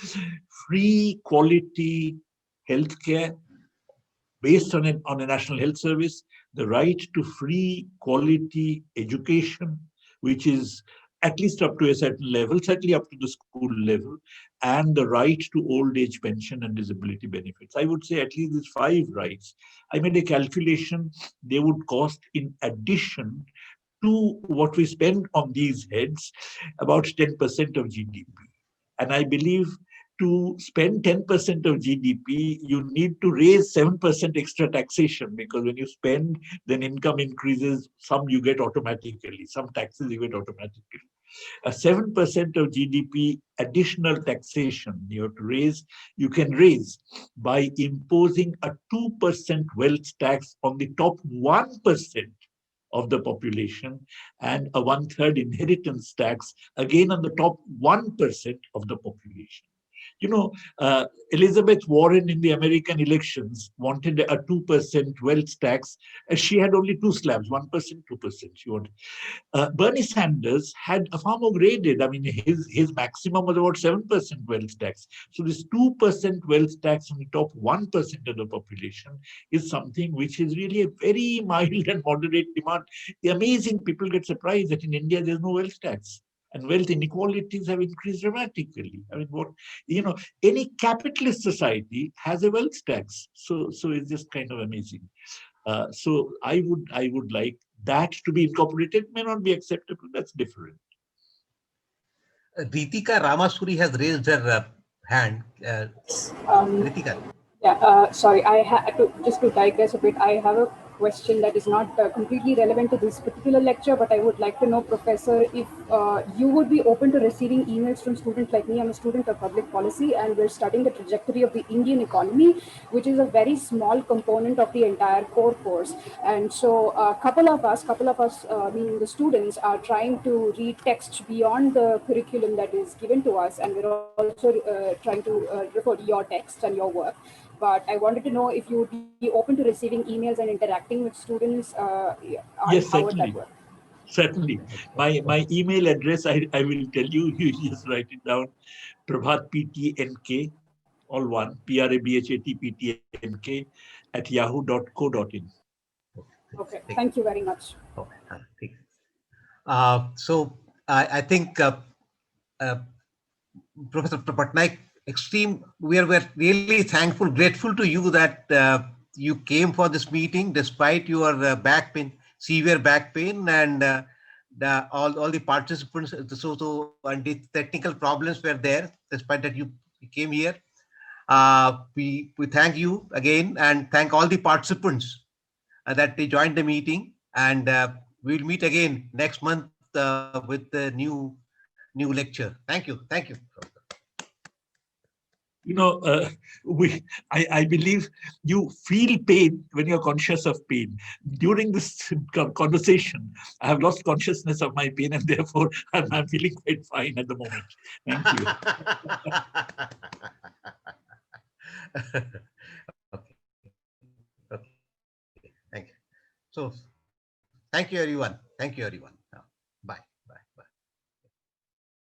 free quality healthcare based on a national health service, the right to free quality education, which is at least up to a certain level, certainly up to the school level, and the right to old age pension and disability benefits. I would say at least these 5 rights. I made a calculation, they would cost, in addition to what we spend on these heads, about 10% of GDP. And I believe to spend 10% of GDP, you need to raise 7% extra taxation, because when you spend, then income increases. Some you get automatically, some taxes you get automatically. A 7% of GDP additional taxation you have to raise, you can raise by imposing a 2% wealth tax on the top 1% of the population, and a 1/3 inheritance tax again on the top 1% of the population. You know, Elizabeth Warren in the American elections wanted a 2% wealth tax. She had only 2 slabs, 1%, 2%. She wanted. Bernie Sanders had a far more graded. I mean, his maximum was about 7% wealth tax. So this 2% wealth tax on the top 1% of the population is something which is really a very mild and moderate demand. The amazing, people get surprised that in India there's no wealth tax. And wealth inequalities have increased dramatically. I mean, any capitalist society has a wealth tax. So it's just kind of amazing. So I would like that to be incorporated. May not be acceptable. That's different. Ritika Ramasuri has raised her hand. Ritika. Yeah, sorry, I had to just to digress a bit. I have a question that is not completely relevant to this particular lecture, but I would like to know, Professor, if you would be open to receiving emails from students like me. I'm a student of public policy, and we're studying the trajectory of the Indian economy, which is a very small component of the entire core course. And so, a couple of us, meaning the students, are trying to read texts beyond the curriculum that is given to us, and we're also trying to refer to your text and your work. But I wanted to know if you would be open to receiving emails and interacting with students. Yes, how would that certainly. work? Certainly. My email address, I will tell you, you just write it down. Prabhat PTNK, all one, PRABHATPTNK at yahoo.co.in. Okay, thank you very much. Okay. So I think uh, Professor Patnaik, we're really thankful, grateful to you that you came for this meeting despite your back pain, severe back pain, and all the participants. And the technical problems were there, despite that you came here. We thank you again and thank all the participants that they joined the meeting, and we'll meet again next month with the new lecture. Thank you. You know, I believe you feel pain when you're conscious of pain. During this conversation, I have lost consciousness of my pain, and therefore I'm feeling quite fine at the moment. Thank you. Okay. Thank you. So, thank you, everyone.